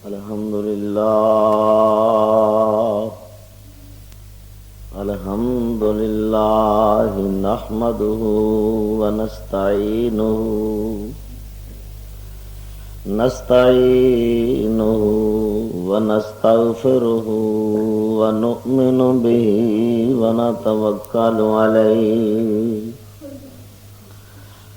الحمد لله نحمده ونستعينه ونستغفره ونؤمن به ونتوكل عليه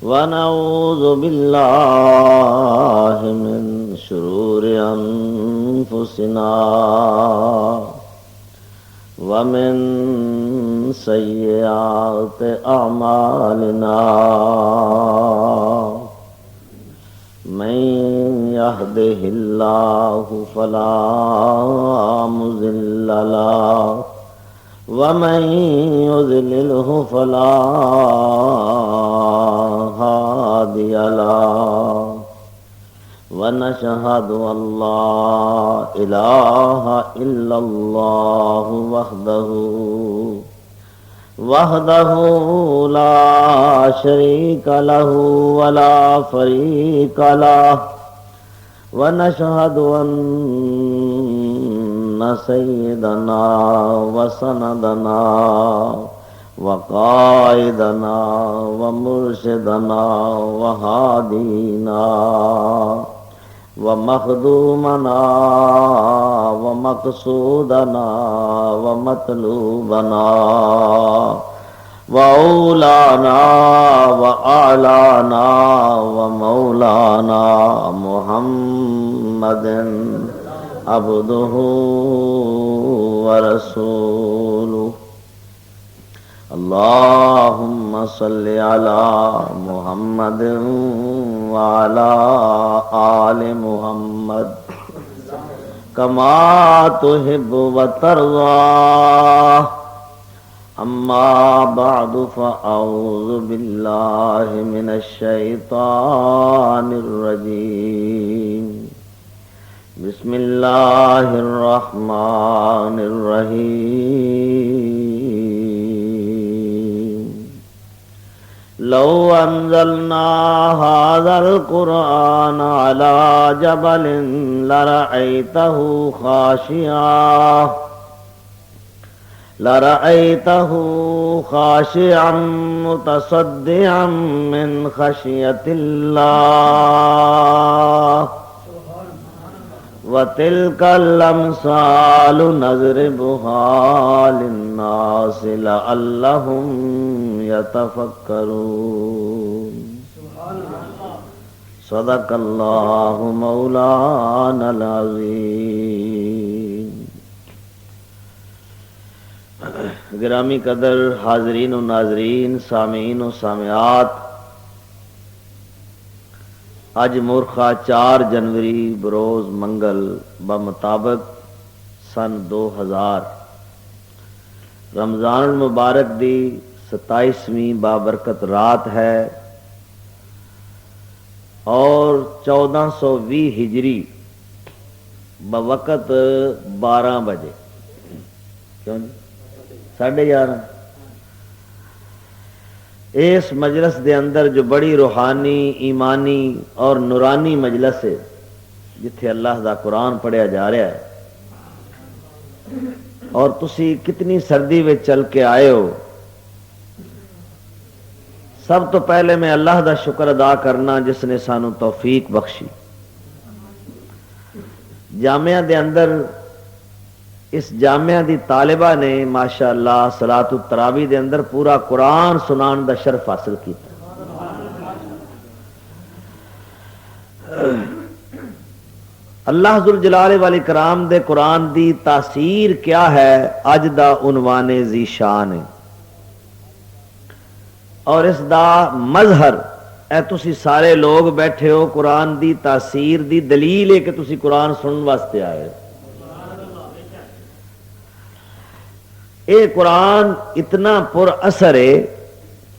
ونعوذ بالله من شرور أنفسنا ومن سيئات أعمالنا من يهده الله فلا مضل له ومن يضلله فلا هادي له ونشهد أن لا إله إلا الله وحده لا شريك له ولا فريق له ونشهد أن سيدنا وسندنا وقائدنا ومرشدنا وهادينا ومخدومنا ومقصودنا ومطلوبنا وأولانا وأعلانا ومولانا محمد عبده ورسوله اللهم صل على محمد وعلى آل محمد كما تحب وترضى أما بعد فأعوذ بالله من الشيطان الرجيم بسم الله الرحمن الرحيم لو أنزلنا هذا القرآن على جبل لرأيته خاشعا متصدعا من خشية الله وتلك الأمثال نضربها للناس لعلهم يتفكرون صدق الله مولانا العظيم. گرامی قدر حاضرین و ناظرین، سامعین و سامعات، اج مورخہ 4 جنوری بروز منگل بمطابق سن 2000 رمضان المبارک دی 27ویں بابرکت رات ہے اور 1420 ہجری بوقت 12 بجے، کیوں جی 11:30 اس مجلس دے اندر جو بڑی روحانی، ایمانی اور نورانی مجلس ہے جتھے اللہ دا قرآن پڑھیا جا رہا ہے، اور تسی کتنی سردی میں چل کے آئے ہو، سب تو پہلے میں اللہ دا شکر ادا کرنا جس نے سانو توفیق بخشی۔ جامعہ دے اندر اس جامعہ دی طالبہ نے ماشاءاللہ صلاۃ التراویح دے اندر پورا قرآن سنان دا شرف حاصل کیتا۔ اللہ ذوالجلال والاکرام دے قرآن دی تاثیر کیا ہے اج دا عنوان ذی شان ہے، اور اس دا مظہر اے تسی سارے لوگ بیٹھے ہو قرآن دی تاثیر دی دلیل ہے کہ تسی قرآن سنن واسطے آئے۔ اے قرآن اتنا پر اثر ہے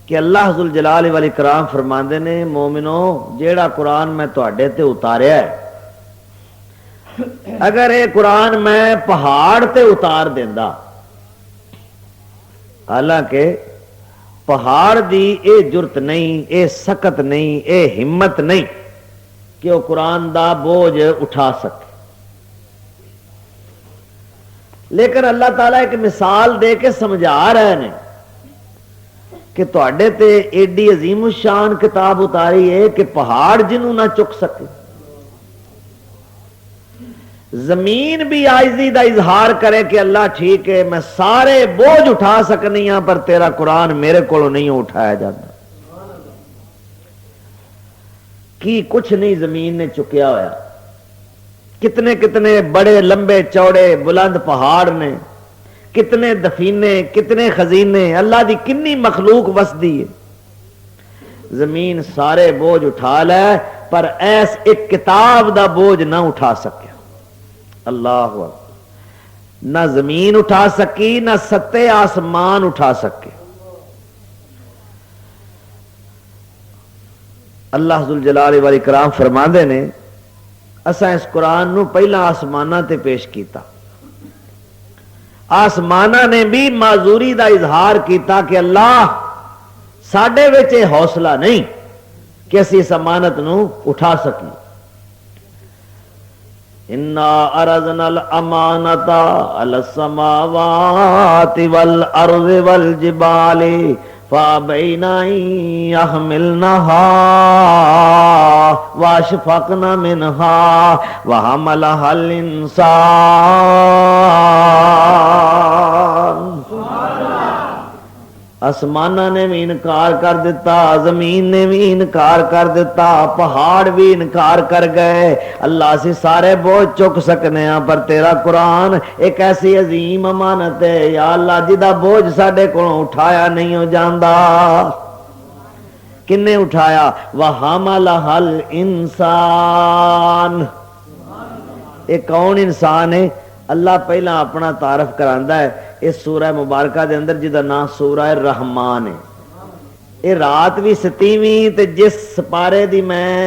کہ اللہ ذوالجلال والاکرام فرماندے نے مومنو جیڑا قرآن میں تواڈے تے اتاریا ہے، اگر اے قرآن میں پہاڑ تے اتار دیندا، حالانکہ پہاڑ دی اے جرت نہیں، اے سکت نہیں، اے ہمت نہیں کہ وہ قرآن دا بوجھ اٹھا سکے، لیکن اللہ تعالیٰ ایک مثال دے کے سمجھا رہے ہیں کہ تواڈے تے ایڈی عظیم الشان کتاب اتاری ہے کہ پہاڑ جنوں نہ چک سکے، زمین بھی عاجزی دا اظہار کرے کہ اللہ ٹھیک ہے میں سارے بوجھ اٹھا سکنی ہاں پر تیرا قرآن میرے کو نہیں اٹھایا جاتا. کی کچھ نہیں زمین نے چکیا ہوا، کتنے کتنے بڑے لمبے چوڑے بلند پہاڑ نے، کتنے دفینے، کتنے خزینے، اللہ دی کنی مخلوق وسدی ہے. زمین سارے بوجھ اٹھا لے پر ایس ایک کتاب دا بوجھ نہ اٹھا سکیا. اللہ اکبر. نہ زمین اٹھا سکی، نہ ستے آسمان اٹھا سکے. اللہ ذوالجلال والاکرام فرماندے نے اساں اس قرآن نو پہلا آسمانہ تے پیش کیتا، آسمانہ نے بھی معذوری دا اظہار کیتا کہ اللہ ساڈے وچ یہ حوصلہ نہیں کہ اسی اس امانت نو اٹھا سکیں. انا ارزنا الامانۃ علی السماوات والارض والجبال فابین ان یحملنها واشفقن منها وحملها الانسان. آسمانہ نے بھی انکار کر دیتا، زمین نے بھی انکار کر دیتا، پہاڑ بھی انکار کر گئے. اللہ سے سارے بوجھ چک سکنے ہیں پر تیرا قرآن ایک ایسی عظیم امانت ہے یا اللہ جدا بوجھ ساڈے کو اٹھایا نہیں ہو جاندا. کنے اٹھایا؟ وَحَمَلَهَا الْإِنسَانُ. ایک کون انسان ہے؟ اللہ پہلا اپنا تعارف کراندا ہے اس سورہ مبارکہ دے اندر جدا نام سورہ رحمان ہے. یہ رات بھی 27ویں تے جس سپارے دی میں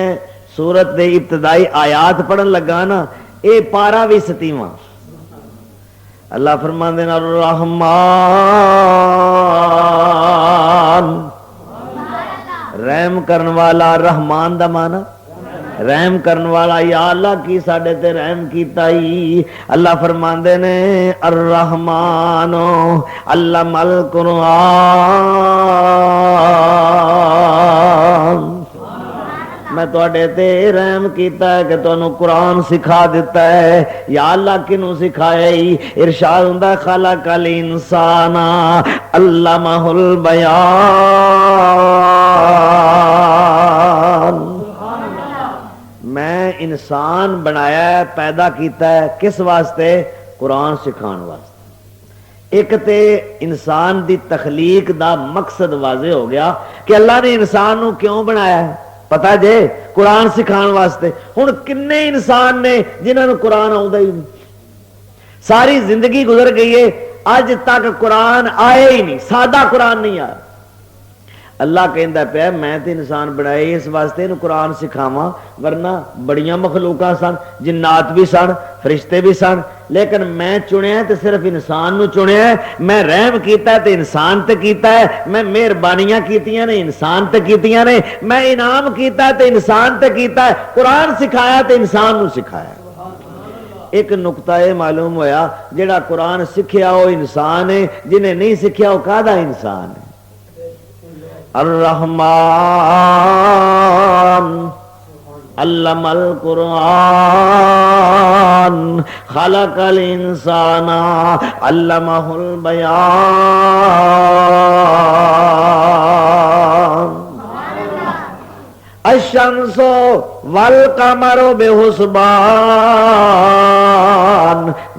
سورت دے ابتدائی آیات پڑھن لگا نا اے پارا بھی 27واں. اللہ فرماندے نا الرحمان، رحم کرن والا. رحمان دا معنی رحم کرن والا. یا اللہ کی ساڈے تے رحم کیتا ہی. اللہ فرماندے نے الرحمن علم القرآن، میں تواڈے تے رحم کیتا ہے کہ تانوں قرآن سکھا دیتا ہے. یا اللہ کنوں سکھایا ہی؟ ارشاد ہوندا خلق الانسان علمہ البیان. میں انسان بنایا ہے، پیدا کیتا ہے کس واسطے؟ قرآن سکھان واسطے. ایک تے انسان دی تخلیق دا مقصد واضح ہو گیا کہ اللہ نے انسان نو کیوں بنایا ہے، پتہ جے قرآن سکھان واسطے. ہن کنے انسان نے جنہاں نو قرآن آوندا ہی نہیں، ساری زندگی گزر گئی ہے اج تک قرآن آئے ہی نہیں، سادہ قرآن نہیں آیا. اللہ کہندا پیا میں تے انسان بنائے اس واسطے انہوں قرآن سکھاواں، ورنہ بڑیاں مخلوقاں سن، جنات بھی سن، فرشتے بھی سن، لیکن میں چنیا تے صرف انسان نو چنیا ہے. میں رحم کیتا ہے تے انسان تے کیتا ہے، میں مہربانیاں کیتیاں نے انسان تے کیتیاں نے، میں انعام کیتا ہے تے انسان تے کیتا ہے، قرآن سکھایا تے انسان نو سکھایا. ایک نقطہ یہ معلوم ہویا جڑا قرآن سکھیا وہ انسان ہے، جنہیں نہیں سکھیا وہ کادا انسان ہے. الرحمن علم القرآن خلق الانسان علمہ البیان. الشمس والقمر بحسبان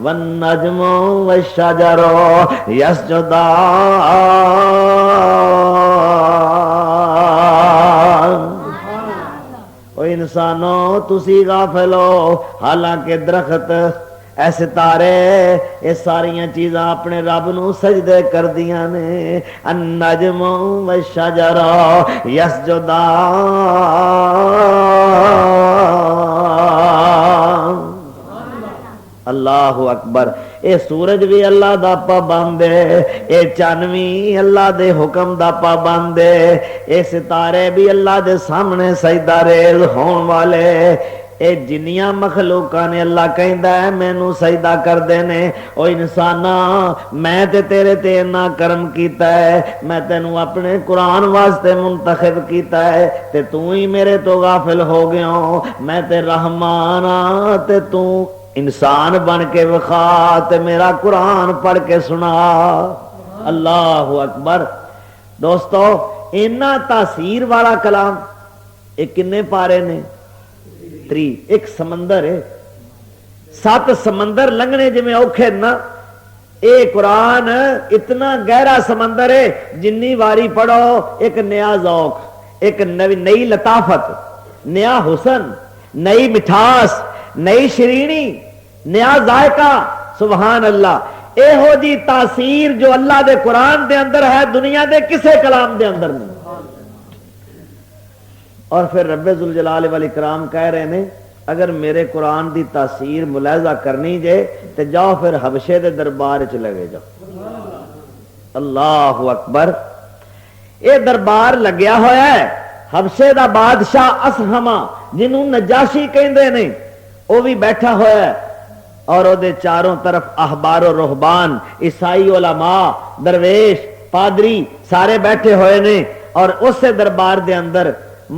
والنجم والشجر یسجدان. او انسانوں تسی غافل ہو، حالانکہ درخت اے ستارے یہ ساریاں چیزاں اپنے رب نو سجدے کر دیاں نے. النجم والشجر یسجدان. اللہ اکبر. اے سورج بھی اللہ دا پابند ہے، اے چن بھی اللہ دے حکم دا پابند ہے، اے ستارے بھی اللہ دے سامنے سجدہ ریز ہون والے. اے جنیاں مخلوقاں نے اللہ کہندا ہے مینوں سجدہ کردے نے، او انسانا میں تے تیرے تے اتنا کرم کیتا ہے، میں تینوں اپنے قرآن واسطے منتخب کیتا ہے تے تو ہی میرے تو غافل ہو گیا، میں تے رحمان ہاں تے تو انسان بن کے وکھا تے میرا قرآن پڑھ کے سنا۔ اللہ اکبر۔ دوستو اینا تاثیر والا کلام، ایک کنے پارے نے 3، ایک سمندر ہے، 7 سمندر لنگنے جی میں اوکھے نا، اے قرآن اتنا گہرا سمندر ہے، جنی واری پڑھو ایک نیا ذوق، ایک نئی لطافت، نیا حسن، نئی مٹھاس، نئی شرینی، نیا ذائقہ۔ سبحان اللہ۔ اے ہو جی تاثیر جو اللہ دے قرآن دے اندر ہے، دنیا دے کسے کلام دے اندر نہیں۔ اور پھر رب ذوالجلال والاکرام کہہ رہے ہیں اگر میرے قرآن دی تاثیر ملاحظہ کرنی جے تے جاؤ پھر حبشے دے دربار چ لگے جاؤ۔ اللہ اکبر۔ اے دربار لگیا ہوا ہے، حبشے دا بادشاہ اسہما جنہوں نجاشی کہندے نے، وہ بھی بیٹھا ہوا ہے، اور او دے چاروں طرف احبار و رہبان، عیسائی علماء، درویش، پادری سارے بیٹھے ہوئے نے، اور اس دربار دے اندر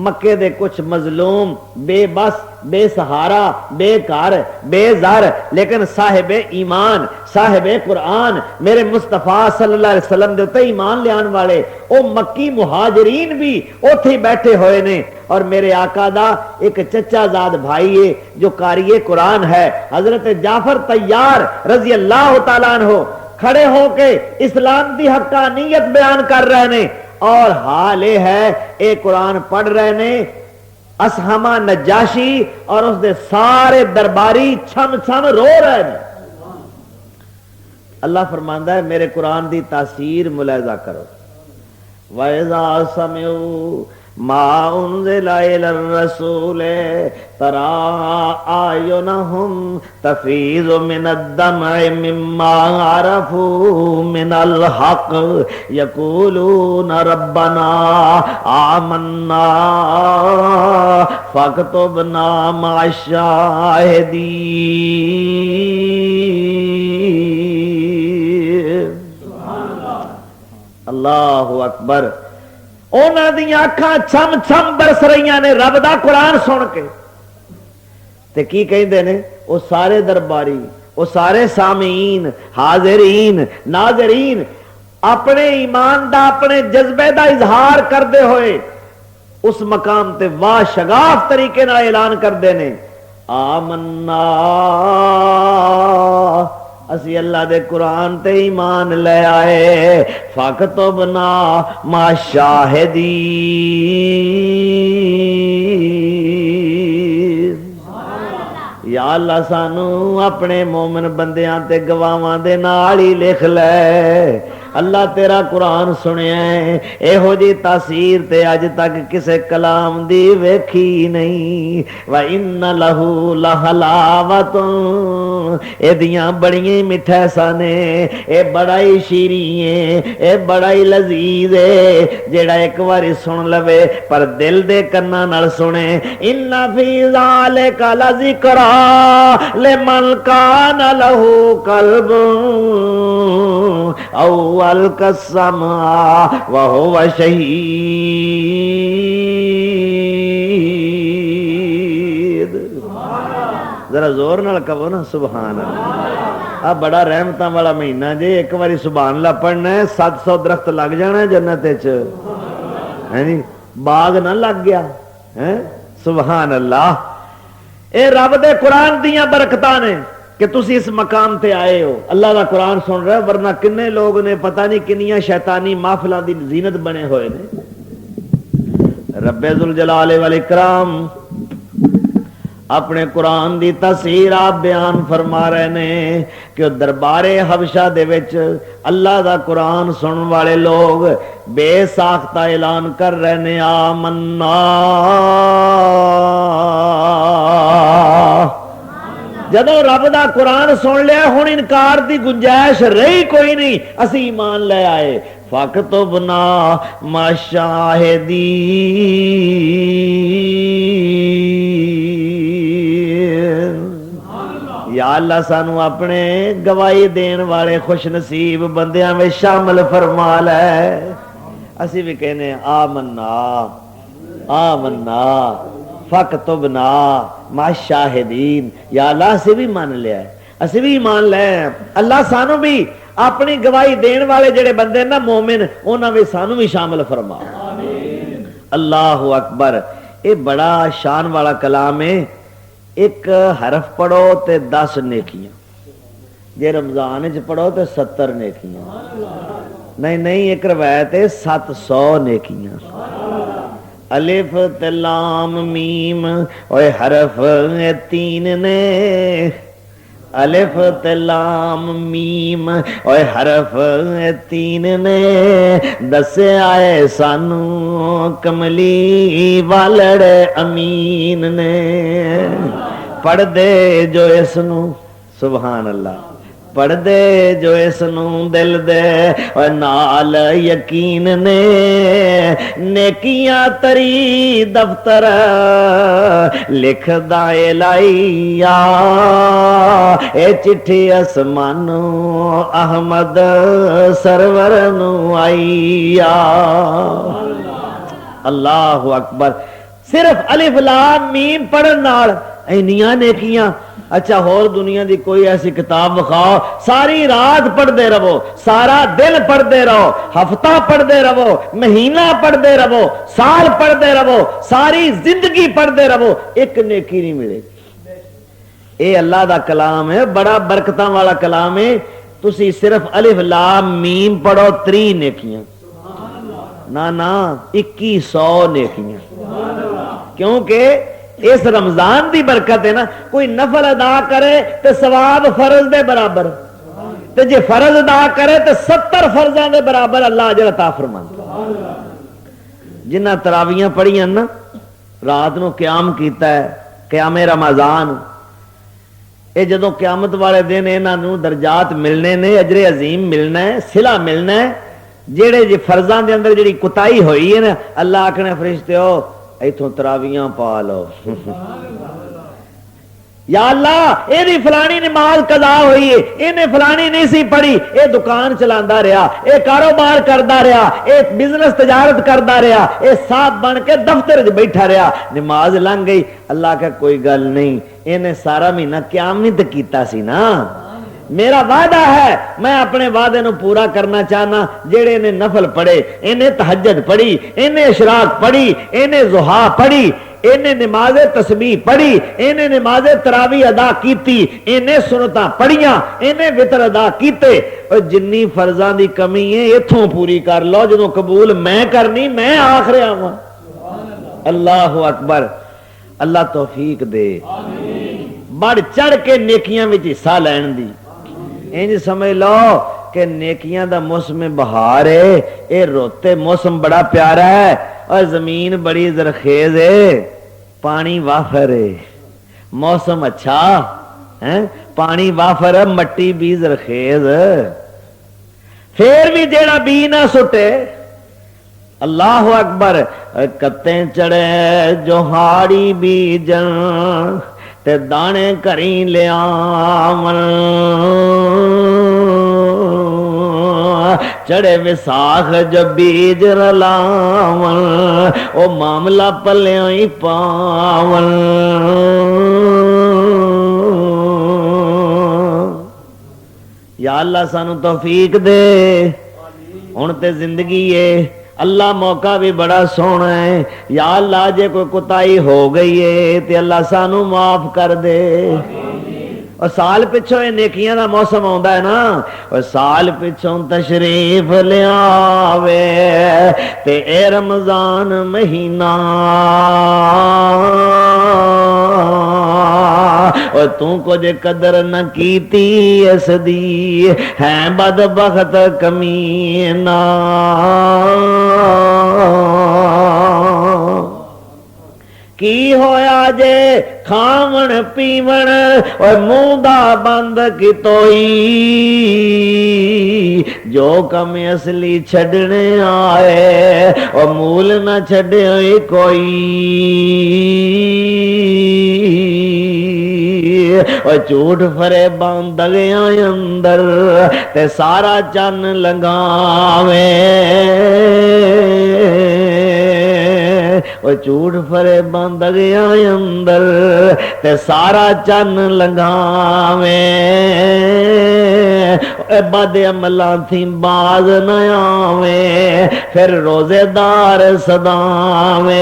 مکے دے کچھ مظلوم، بے بس، بے سہارا، بے کار، بے زار، لیکن صاحب ایمان، صاحب قرآن، میرے مصطفیٰ صلی اللہ علیہ وسلم دے تے ایمان لیان والے او مکی مہاجرین بھی اوتھے بیٹھے ہوئے نے، اور میرے آقا دا ایک چچا زاد بھائی ہے جو قاری قرآن ہے، حضرت جعفر طیار رضی اللہ تعالیٰ عنہ کھڑے ہو کے اسلام دی حقانیت بیان کر رہے نے، اور حال یہ ہے اے قرآن پڑھ رہے نے اسہما نجاشی اور اس دے سارے درباری چھم چھم رو رہے ہیں۔ اللہ فرماندا ہے میرے قرآن دی تاثیر ملاحظہ کرو۔ وَإِذَا سَمِعُوا مَا أُنزِلَ إِلَى الرَّسُولِ تَرَىٰ أَعْيُنَهُمْ تَفِيضُ مِنَ الدَّمْعِ مِمَّا عَرَفُوا مِنَ الْحَقِّ يَقُولُونَ رَبَّنَا آمَنَّا فَاكْتُبْنَا مَعَ الشَّاهِدِينَ۔ اللہ اکبر۔ انہاں دی آنکھاں چھم چھم برس رہیاں نے رب دا قرآن سن کے، تے کی کہندے نے او سارے درباری، او سارے سامعین، حاضرین، ناظرین اپنے ایمان دا، اپنے جذبے دا اظہار کردے ہوئے اس مقام تے واہ شگاف طریقے نال اعلان کردے نے آمنا، اسی اللہ دے قرآن تے ایمان لے آئے، فاکتبنا مع الشاہدین۔ یا اللہ سانو اپنے مومن بندیاں تے گواواں دے نال ہی لکھ لے۔ اللہ تیرا قرآن سنیا ہے، اے ہو جی تاثیر تے اج تک کسے کلام دی ویکھی نہیں۔ وَإِنَّ لَهُ لَحَلَاوَةٌ، اے دیاں بڑیاں مٹھیساں نے، اے بڑا ہی شیریں ہے، اے بڑا ہی لذیذ ہے، جیڑا ایک واری سن لوے پر دل دے کناں نال سنے۔ إِنَّ فِي ذَلِكَ لَذِكْرَىٰ لِمَنْ كَانَ لَهُ قَلْبٌ أَوْ أَلْقَى السَّمْعَ وَهُوَ شَهِيدٌ۔ ذرا زور نال کہو نا سبحان اللہ۔ اب بڑا رحمتاں والا مہینہ جے، ایک باری سبحان اللہ پڑھنا ہے 700 درخت لگ جانا ہے جنت وچ، ہے نی باغ نہ لگ گیا ہے۔ سبحان اللہ۔ اے رب دے قرآن دیاں برکتاں نے کہ تسی اس مقام تے آئے ہو، اللہ دا قرآن سن رہے، ورنہ کنے لوگ نے پتہ نہیں کنیاں شیطانی محفلاں دی زینت بنے ہوئے نے۔ رب ذوالجلال والاکرام اپنے قرآن دی تفسیر آپ بیان فرما رہے نے کہ دربار حبشہ دے وچ اللہ دا قرآن سنن والے لوگ بے ساختہ اعلان کر رہے نے آمنا، جدو رب دا قرآن سن لیا ہن انکار دی گنجائش رہی کوئی نہیں، اسی ایمان لے آئے۔ فاکتبنا مع الشاہدین۔ یا اللہ سانو اپنے گواہی دین والے خوش نصیب بندیاں میں شامل فرما لے. اسی بھی کہنے آمنا آمنا فاکتبنا مع الشاہدین. یا اللہ اسی بھی مان لیا ہے, اسی بھی ایمان لے. اللہ سانو بھی اپنی گواہی دین والے جڑے بندے نا مومن انہاں وچ سانو بھی شامل فرما. اللہ اکبر. یہ بڑا شان والا کلام ہے. ایک حرف پڑھو تے 10 نیکیاں, جے رمضان وچ پڑھو تے 70 نیکیاں. نہیں ایک روایت ہے 700 نیکیاں. الف تے لام میم اوے حرف 3 نے, الف تے لام میم اوے حرف 3 نے, دسے آئے سانو کملی والڑ امین نے. پڑھ دے جو اس نو سبحان اللہ, پڑھ دے جو اس نو دل دے اور نال یقین نے, نیکیاں تری دفتر لکھ دائے لائیا, اے چٹھی اسمانو احمد سرور نو آئیا. اللہ اکبر. صرف الف لام میم پڑھن نال اینیاں نیکیاں. اچھا ہور دنیا دی کوئی ایسی کتاب بخاؤ, ساری رات پڑھتے رہو, سارا دن پڑھتے رہو, ہفتہ پڑھتے رہو, مہینہ پڑھتے رہو, سال پڑھتے رہو, ساری زندگی پڑھتے رہو, ایک نیکی نہیں ملے. اے اللہ دا کلام ہے, بڑا برکتاں والا کلام ہے. تسی صرف الف لام میم پڑھو 3 نیکیاں, نا 2100 نیکیاں. کیونکہ اس رمضان دی برکت ہے نا. کوئی نفل ادا کرے تو ثواب فرض دے برابر, تے جے فرض ادا کرے تو 70 فرضاں دے برابر اللہ اجر عطا فرماندا. جنہ تراویاں پڑھیاں نا, رات نو قیام کیتا ہے, قیام رمضان, اے جدوں قیامت والے دن انہاں نو درجات ملنے نے, اجر عظیم ملنا ہے, صلہ ملنا ہے. جڑے جے فرضاں دے اندر جڑی کوتاہی ہوئی ہے نا, اللہ آکھنے فرشتیو ایتھوں تراویاں پا لو. یا اللہ یہ فلانی نماز قضا ہوئی ہے, انہیں فلانی نہیں سی پڑھی, یہ دکان چلاندا رہا, یہ کاروبار کردا رہا, یہ بزنس تجارت کردا رہا, یہ صاحب بن کے دفتر وچ بیٹھا رہا, نماز لنگ گئی. اللہ کا کوئی گل نہیں, انہیں سارا مہینہ قیام نہیں تے کیتا سی نا. میرا وعدہ ہے میں اپنے وعدے نو پورا کرنا چاہنا. جڑے نے نفل پڑھے, انہیں تہجد پڑھی, انہیں اشراق پڑھی, انہیں ضحا پڑھی, انہیں نماز تسبیح پڑھی, انہیں نماز تراویح ادا کیتی, انہیں سنتاں پڑھیاں, انہیں وتر ادا کیتے. اور جنی فرضاں دی کمی ہے اتھوں پوری کر لو, جدوں قبول میں کرنی میں آخر آواں. اللہ اکبر. اللہ توفیق دے بڑھ چڑھ کے نیکیاں وچ حصہ لین دی. انج سمجھ لو کہ نیکیاں دا موسم بہار ہے, اے روتے موسم بڑا پیارا ہے, اور زمین بڑی زرخیز ہے, پانی وافر ہے, موسم اچھا ہے, پانی وافر ہے, مٹی بھی زرخیز, پھر بھی جیڑا بی نہ سٹے. اللہ اکبر. کتے چڑے جو ہاڑی بیجن تے دانے کریں لے آمن, چڑے وساخ جو بیج رلاون, او معاملہ پلیوں ہی پاون. یا اللہ سانو توفیق دے. ہن تے زندگی ہے, اللہ موقع بھی بڑا سونا ہے. یا اللہ جے کوئی کوتاہی ہو گئی ہے تے اللہ سانو معاف کر دے. اور سال پچھوں یہ نیکیاں دا موسم آندا ہے نا, اور سال پچھوں تشریف لے آوے تے اے رمضان مہینہ, اور تو کچھ قدر نہ کیتی اس دی ہے بدبخت کمینہ. کی ہویا جے کھاون پیون اور منہ دا بند کیتوئی, جو کم اصلی چھڈنے آئے اور مول نہ چھڈے کوئی. او جھوٹ فریباں دگیاں اندر تے سارا چن لگاویں او جھوٹ فریباں دگیاں اندر تے سارا چن لگاویں بد عملاں تھی باز نہ آویں پھر روزے دار صداویں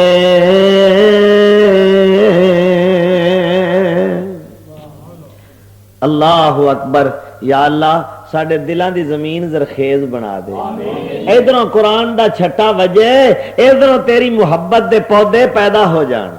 اللہ اکبر یا اللہ ساڈے دلاں دی زمین زرخیز بنا دے ادھروں قرآن دا چھٹا وجے ادھروں تیری محبت دے پودے پیدا ہو جان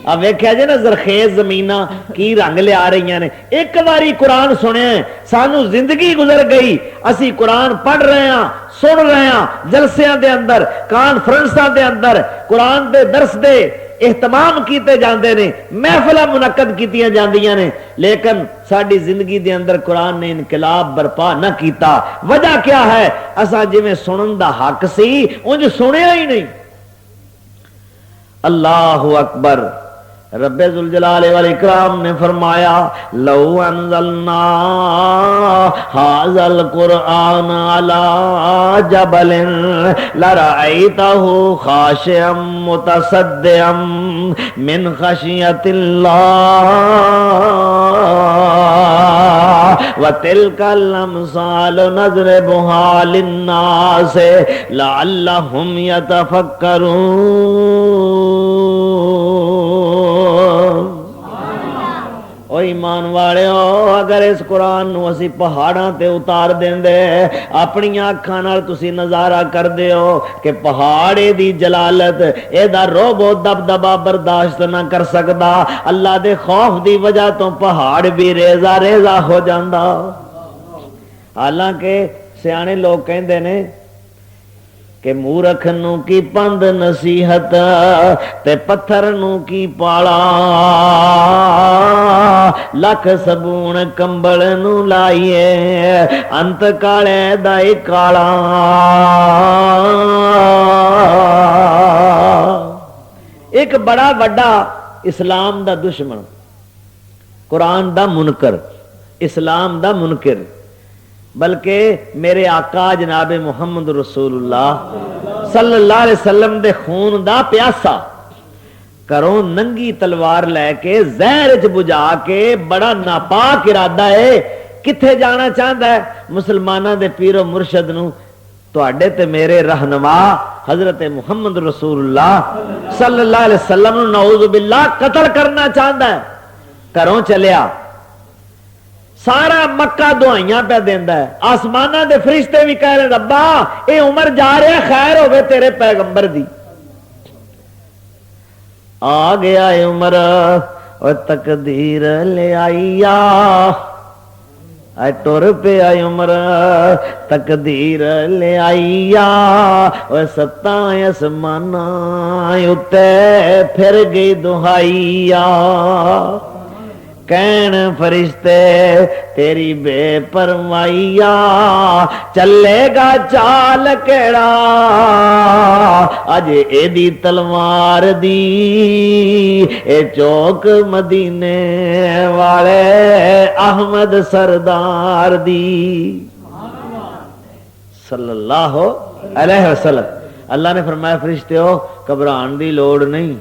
اب ویکھیا جی نا زرخیز زمیناں کی رنگ لیا رہی نے ایک باری قرآن سنے سانو زندگی گزر گئی اسی قرآن پڑھ رہے ہیں سن رہے ہیں جلسیاں دے اندر کانفرنساں دے اندر قرآن دے درس دے اہتمام کیتے جاندے نے محفلہ منعقد کیتیاں جاندیاں نے لیکن ساڈی زندگی دے اندر قرآن نے انقلاب برپا نہ کیتا وجہ کیا ہے اساں جویں سنن دا حق سی انج سنیا ہی نہیں اللہ اکبر رب ذوالجلال والاکرام نے فرمایا لو انزلنا هذا القرآن على جبل لرأيته خاشعا متصدعا من خشية الله وتلك الأمثال نضربها للناس لعلهم يتفكرون او ایمان والے اگر اس قرآن نو اسی پہاڑاں تے اتار دیندے اپنی آنکھاں نال تسی نظارہ کر دیو کہ پہاڑ دی جلالت اے دا روب و دبدبا برداشت نہ کر سکدا اللہ دے خوف دی وجہ تو پہاڑ بھی ریزہ ریزہ ہو جاندا حالانکہ سیانے لوگ کہندے نے کہ مورکھ نو کی پند نصیحت تے پتھر نو کی پالا لکھ سبون کمبل نو لائیے انت کالے دائی کالا ایک بڑا وڈا اسلام دا دشمن قرآن دا منکر اسلام دا منکر بلکہ میرے آقا جناب محمد رسول اللہ صلی اللہ علیہ وسلم دے خون دا پیاسا کروں ننگی تلوار لے کے زہر چ بجا کے بڑا ناپاک ارادہ ہے کتھے جانا چاہتا ہے مسلمانوں دے پیر و مرشد نو تواڈے تے میرے رہنما حضرت محمد رسول اللہ صلی اللہ علیہ وسلم نو نعوذ باللہ قتل کرنا چاہتا ہے کروں چلیا سارا مکہ دعائیاں پہ دیندا ہے آسمانہ دے فرشتے بھی کہہ رہے ربا اے عمر جا رہے خیر ہوے تیرے پیغمبر دی آ گیا اے عمر اور تقدیر لے آئیا اے ٹر پہ آئی عمر تقدیر لے آئیا اور ستاں آسمانہ اتے پھر گئی دہائیا کین فرشتے تیری بے پرواہیا چلے گا چال کیڑا اج ایدی تلوار دی اے چوک مدینے والے احمد سردار دی صلی اللہ علیہ وسلم اللہ نے فرمایا فرشتیو گھبران دی لوڑ نہیں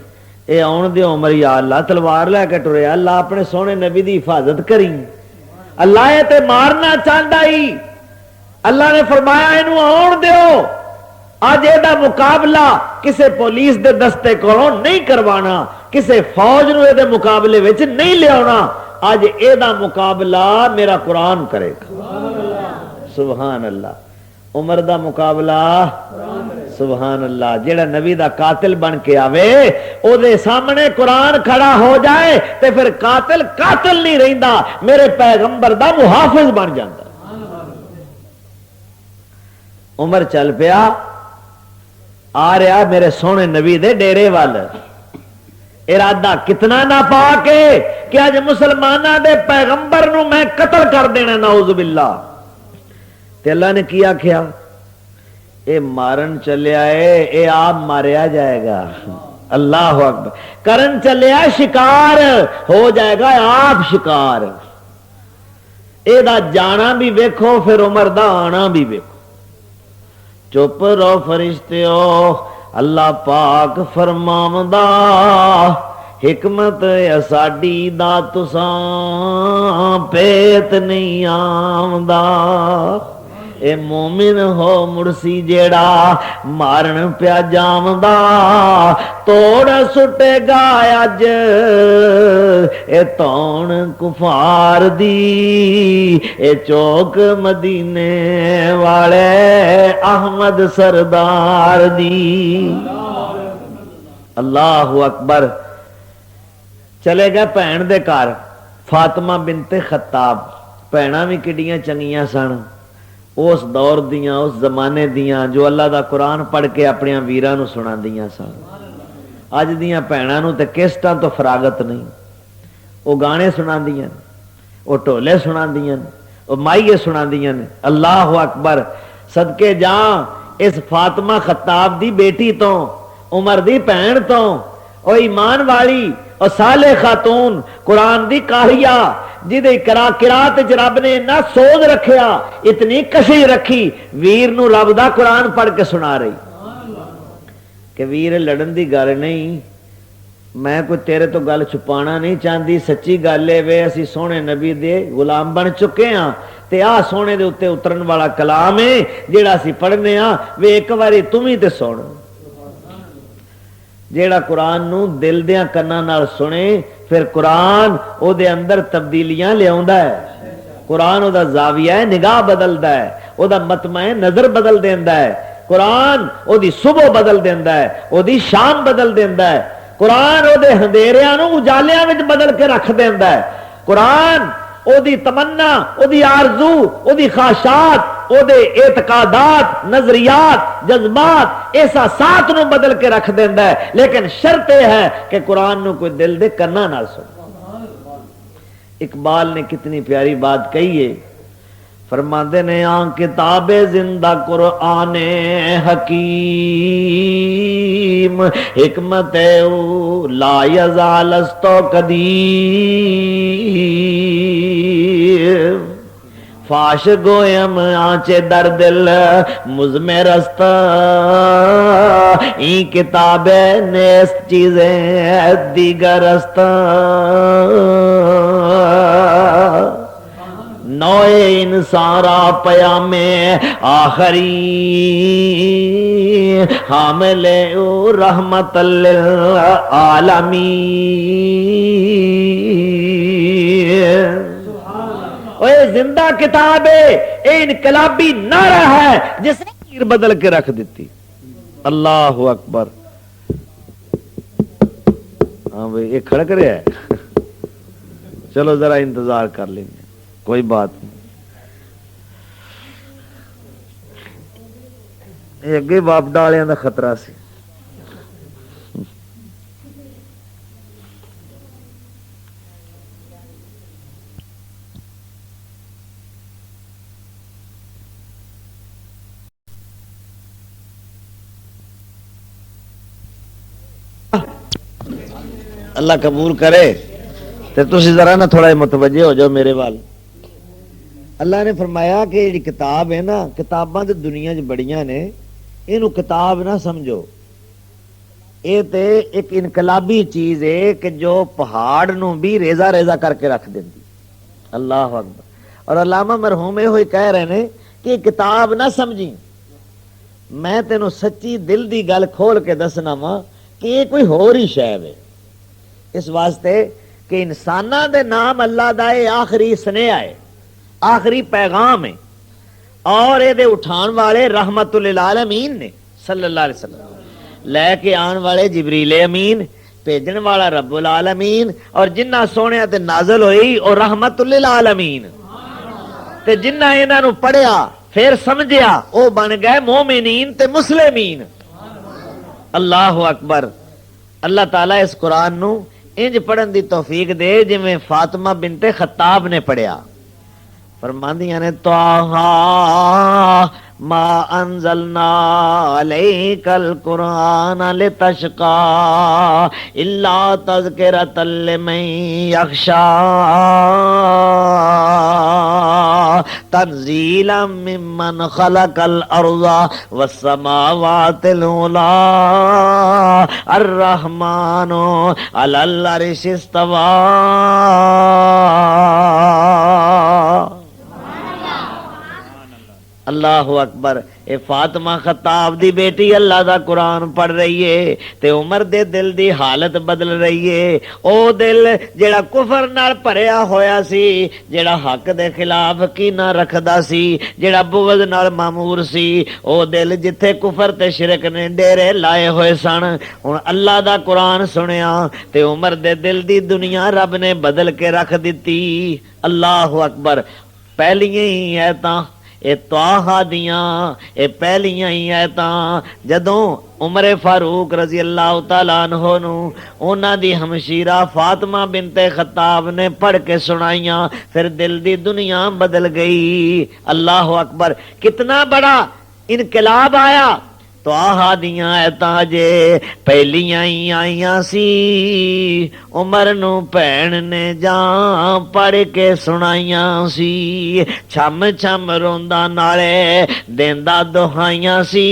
اے آن دے عمر یا اللہ تلوار لے کے ٹرے اللہ اپنے سونے نبی دی حفاظت کری اللہ یہ تے مارنا چاہتا ہی اللہ نے فرمایا اینو آن دیو آج ایدہ مقابلہ کسے پولیس دے دستے کولوں نہیں کروانا کسے فوج نو ایدے مقابلے وچ نہیں لے آنا آج ایدہ مقابلہ میرا قرآن کرے گا سبحان اللہ عمر دا مقابلہ سبحان اللہ جیڑا نبی دا قاتل بن کے آوے او دے سامنے قرآن کھڑا ہو جائے تے پھر قاتل قاتل نہیں رہندا میرے پیغمبر دا محافظ بن جاندا عمر چل پیا آ رہا میرے سونے نبی دے ڈیرے وال ارادہ کتنا ناپاک ہے کہ آج مسلمانہ دے پیغمبر نو میں قتل کر دینا نعوذ باللہ تے اللہ نے کیا کیا اے مارن چلے آئے اے آپ ماریا جائے گا اللہ اکبر. کرن چلیا شکار ہو جائے گا آپ شکار. اے دا جانا بھی ویکھو پھر عمر دا آنا بھی ویکھو. چپ رہو فرشتیو اللہ پاک فرماوندا حکمت ساڈی دا تساں پیت نہیں آمدا. اے مومن ہو مرسی جیڑا مارن پیا جامدا توڑ سٹے گا اج اے تون کفار دی اے چوک مدینے والے احمد سردار دی. اللہ اکبر. چلے گئے بھین دے گھر فاطمہ بنت خطاب. بھیناں بھی کڈیاں چنگیاں سن اس دور دیاں اس زمانے دیاں جو اللہ دا قرآن پڑھ کے اپنی ویراں نو سنا دیاں سن. اج دیاں بھیناں نو تے کیسٹاں تو فراغت نہیں. وہ گانے سنا دیاں وہ ٹولے سنا دیاں وہ مائیے سنا دیاں. اللہ اکبر. صدقے جاں اس فاطمہ خطاب دی بیٹی تو عمر دی بھین تو او ایمان والی اور صالح خاتون قرآن دی کاریہ جدے قرات رب نے اتنا سوز رکھیا اتنی کشش رکھی ویر نو رب دا قرآن پڑھ کے سنا رہی کہ ویر لڑن دی گل نہیں. میں کوئی تیرے تو گل چھپانا نہیں چاہتی. سچی گل ہے وے اسی سونے نبی دے غلام بن چکے ہاں تے آ سونے دے اتے اترن والا کلام ہے جیڑا اسی پڑھنے ہاں وے ایک باری تم ہی تے سن. جیڑا قرآن نو دل دیاں کنا نال سنے پھر قرآن او دے اندر تبدیلیاں لے آندا ہے. قرآن او دا زاویہ نگاہ بدلدا ہے. او دا مطمع نظر بدل دیندا ہے. قرآن او دی صبح بدل دیندا ہے. او دی شام بدل دیندا ہے. قرآن او دے اندھیریاں نو اجالیاں وچ بدل کے رکھ دیندا ہے. قرآن او دی تمنا او دی آرزو او دی خواہشات او دے اعتقادات نظریات جذبات احساسات نو بدل کے رکھ دیندا ہے. لیکن شرط یہ ہے کہ قرآن نو کوئی دل دے کنا نہ سن. اقبال نے کتنی پیاری بات کہی ہے. فرماندے نے آن کتاب زندہ قرآن حکیم حکمت او لا یزال استو قدیم فاش گویم آنچے در دل مزمے رستہ این کتاب نیست چیزیں دیگر رستہ نوئے انسان را پیام آخری حامل رحمت للعالمین. اے زندہ کتاب ہے اے انقلابی نعرہ ہے جس نے تیر بدل کے رکھ دیتی. اللہ اکبر. ہاں بھائی یہ کھڑک رہا ہے چلو ذرا انتظار کر لیں گے کوئی بات نہیں. یہ اگے باپ ڈالیاں دا خطرہ سی. اللہ قبول کرے تو تسی ذرا نا تھوڑا متوجہ ہو جاؤ میرے وال. اللہ نے فرمایا کہ یہ کتاب ہے نا کتاباں تے دنیا چ بڑیاں نے اینو کتاب نہ سمجھو. یہ تے ایک انقلابی چیز ہے کہ جو پہاڑ نو بھی ریزہ ریزہ کر کے رکھ دیندی. اللہ اکبر. اور علامہ مرحوم یہ ہوئی کہہ رہے ہیں کہ کتاب نہ سمجھی. میں تینوں سچی دل دی گل کھول کے دسنا وا کہ یہ کوئی ہور ہی شے ہے. اس واسطے کہ انساناں دے نام اللہ دا آخری سنیہ ہے آخری پیغام ہے اور یہ دے اٹھان والے رحمت للعالمین نے صلی اللہ علیہ وسلم. لے کے آن والے جبریل امین بھیجن والا رب العالمین اور جنہ سونے تے نازل ہوئی اور رحمت للعالمین تے جنہ انہاں نو پڑھیا پھر سمجھیا او بن گئے مومنین تے مسلمین. اللہ اکبر. اللہ تعالیٰ اس قرآن نو انج پڑھن دی توفیق دے جویں فاطمہ بنت خطاب نے پڑھیا. فرماندیاں نے طٰہٰ ما انزلنا علیک القرآن لتشقى الا تذکرۃ لمن یخشی تنزیلا ممن خلق الارض والسماوات العلی الرحمن علی العرش استوى. اللہ اکبر. اے فاطمہ خطاب دی بیٹی اللہ دا قرآن پڑھ رہی ہے تے عمر دے دل دی حالت بدل رہی ہے. او دل جیڑا کفر نال بھریا ہویا سی، جیڑا حق دے خلاف کینہ رکھدا سی، جیڑا بغض نال مامور سی، او دل جتھے کفر تے شرک نے ڈیرے لائے ہوئے سن، ہن اللہ دا قرآن سنیا تے عمر دے دل دی دنیا رب نے بدل کے رکھ دتی. اللہ اکبر. پہلیاں ہی ایتاں اے طٰہٰ دیاں اے پہلیاں ہی ایتاں جدوں عمر فاروق رضی اللہ تعالیٰ عنہ نو انہاں دی ہمشیرہ فاطمہ بنت خطاب نے پڑھ کے سنائیاں، پھر دل دی دنیا بدل گئی. اللہ اکبر. کتنا بڑا انقلاب آیا. طٰہٰ دیاں ایتاں جے پہلیاں ہی آئیاں سی، عمر نو بھین نے جاں پڑھ کے سنائیاں سی، چھم چھم روندا نالے دیندا دہائیاں سی،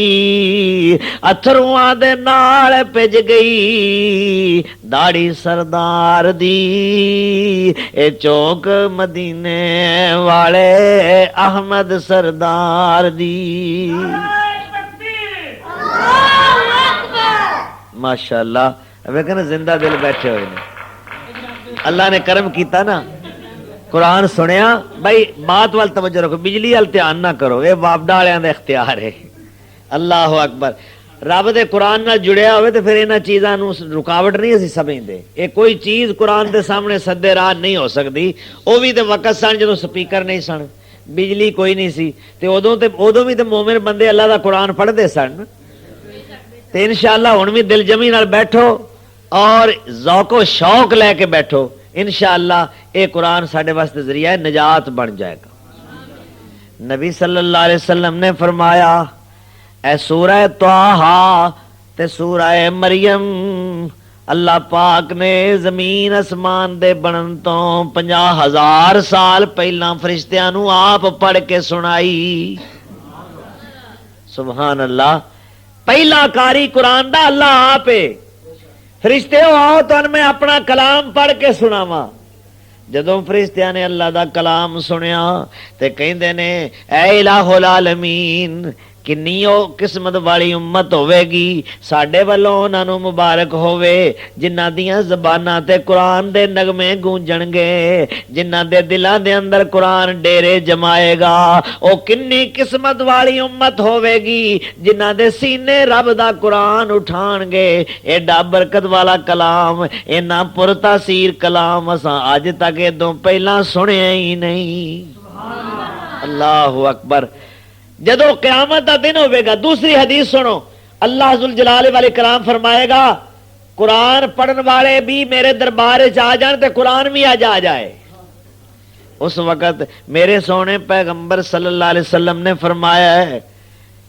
اتھرواں دے نال پج گئی داڑھی سردار دی، اے چوک مدینے والے احمد سردار دی. ماشاءاللہ. ویکھنا زندہ دل بیٹھے ہوئے نے. اللہ نے کرم کیتا نا، قرآن سنیا. بھائی بات وال توجہ رکھو، بجلی وال دھیان نہ کرو، یہ بابڈا والوں کا اختیار ہے. اللہ اکبر. رب دے قرآن نال جڑیا ہوئے تو پھر انہاں چیزاں نو رکاوٹ نہیں اسی سمجھدے. یہ کوئی چیز قرآن دے سامنے سدے راہ نہیں ہو سکتی. وہ بھی تے وقت سن جدوں سپیکر نہیں سن، بجلی کوئی نہیں سی، تے ادوں بھی تے مومن بندے اللہ دا قرآن پڑھتے سن. تو انشاءاللہ ہن بھی دل جمی نال بیٹھو اور ذوق و شوق لے کے بیٹھو. انشاءاللہ اے قرآن ساڈے واسطے ذریعہ نجات بن جائے گا. نبی صلی اللہ علیہ وسلم نے فرمایا اے سورہ طٰہٰ تے سورہ مریم اللہ پاک نے زمین اسمان دے بنن تو 50,000 سال پہلا فرشتیاں نو آپ پڑھ کے سنائی. سبحان اللہ. پہلا کاری قرآن دا اللہ آپ ہے. فرشتے ہو آؤ تو میں اپنا کلام پڑھ کے سناواں. جدوں فرشتیاں نے اللہ دا کلام سنیا تے کہندے نے اے الہ العالمین کنی او قسمت والی امت ہوے گی ساڈے والوں انہاں نو مبارک ہوے جنہاں دیاں زباناں تے قرآن دے نغمے گونجن گے، جنہاں دے دلاں دے اندر قرآن ڈیرے جمائے گا. او کنی قسمت والی امت ہوے گی جنہاں دے سینے رب دا قرآن اٹھان گے. ایڈا برکت والا کلام، اینا پر تاثیر کلام اساں اج تک ادوں پہلا سنیا ہی نہیں. اللہ اکبر. جدو قیامت کا دن ہوئے گا، دوسری حدیث سنو، اللہ ذوالجلال والے کلام فرمائے گا قرآن پڑھن والے بھی میرے دربار آ جان تے قرآن بھی آ جائے. اس وقت میرے سونے پیغمبر صلی اللہ علیہ وسلم نے فرمایا ہے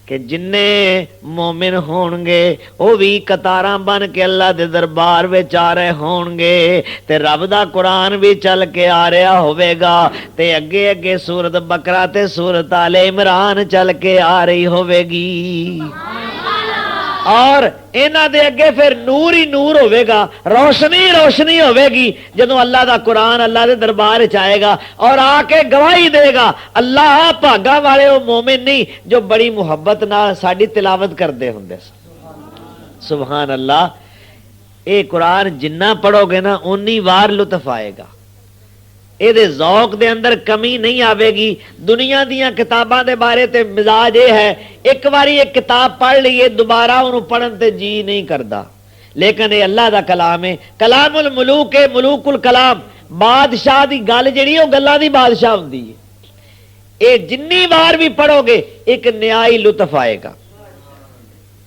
کہ جننے مومن ہون گے وہ بھی قطاراں بن کے اللہ دے دربار وچ آ رہے ہون گے تے رب دا قرآن بھی چل کے آ رہا ہوئے گا تے اگے اگے سورت بقرہ تے سورت آل عمران چل کے آ رہی ہوئے گی اور انہاں دے اگے پھر نور ہی نور ہوئے گا، روشنی روشنی ہوئے گی جدوں اللہ دا قرآن اللہ دے دربار وچ آئے گا اور آ کے گواہی دے گا اللہ بھاگا والے وہ مومن نہیں جو بڑی محبت نال ساڈی تلاوت کردے ہوندے سن. سبحان اللہ. اے قرآن جنہ پڑھو گے نا اونی وار لطف آئے گا. اے دے ذوق دے اندر کمی نہیں آوے گی. دنیا دیاں کتاباں دے بارے تے مزاج اے ہے ایک باری ایک کتاب پڑھ لئیے دوبارہ انہوں پڑھن تے جی نہیں کردا، لیکن اے اللہ دا کلام ہے، کلام الملوک ہے، ملوک الکلام. بادشاہ دی گل جڑی او گلاں دی بادشاہ ہوندی ہے. اے جنی بار بھی پڑھو گے ایک نیا ہی لطف آئے گا.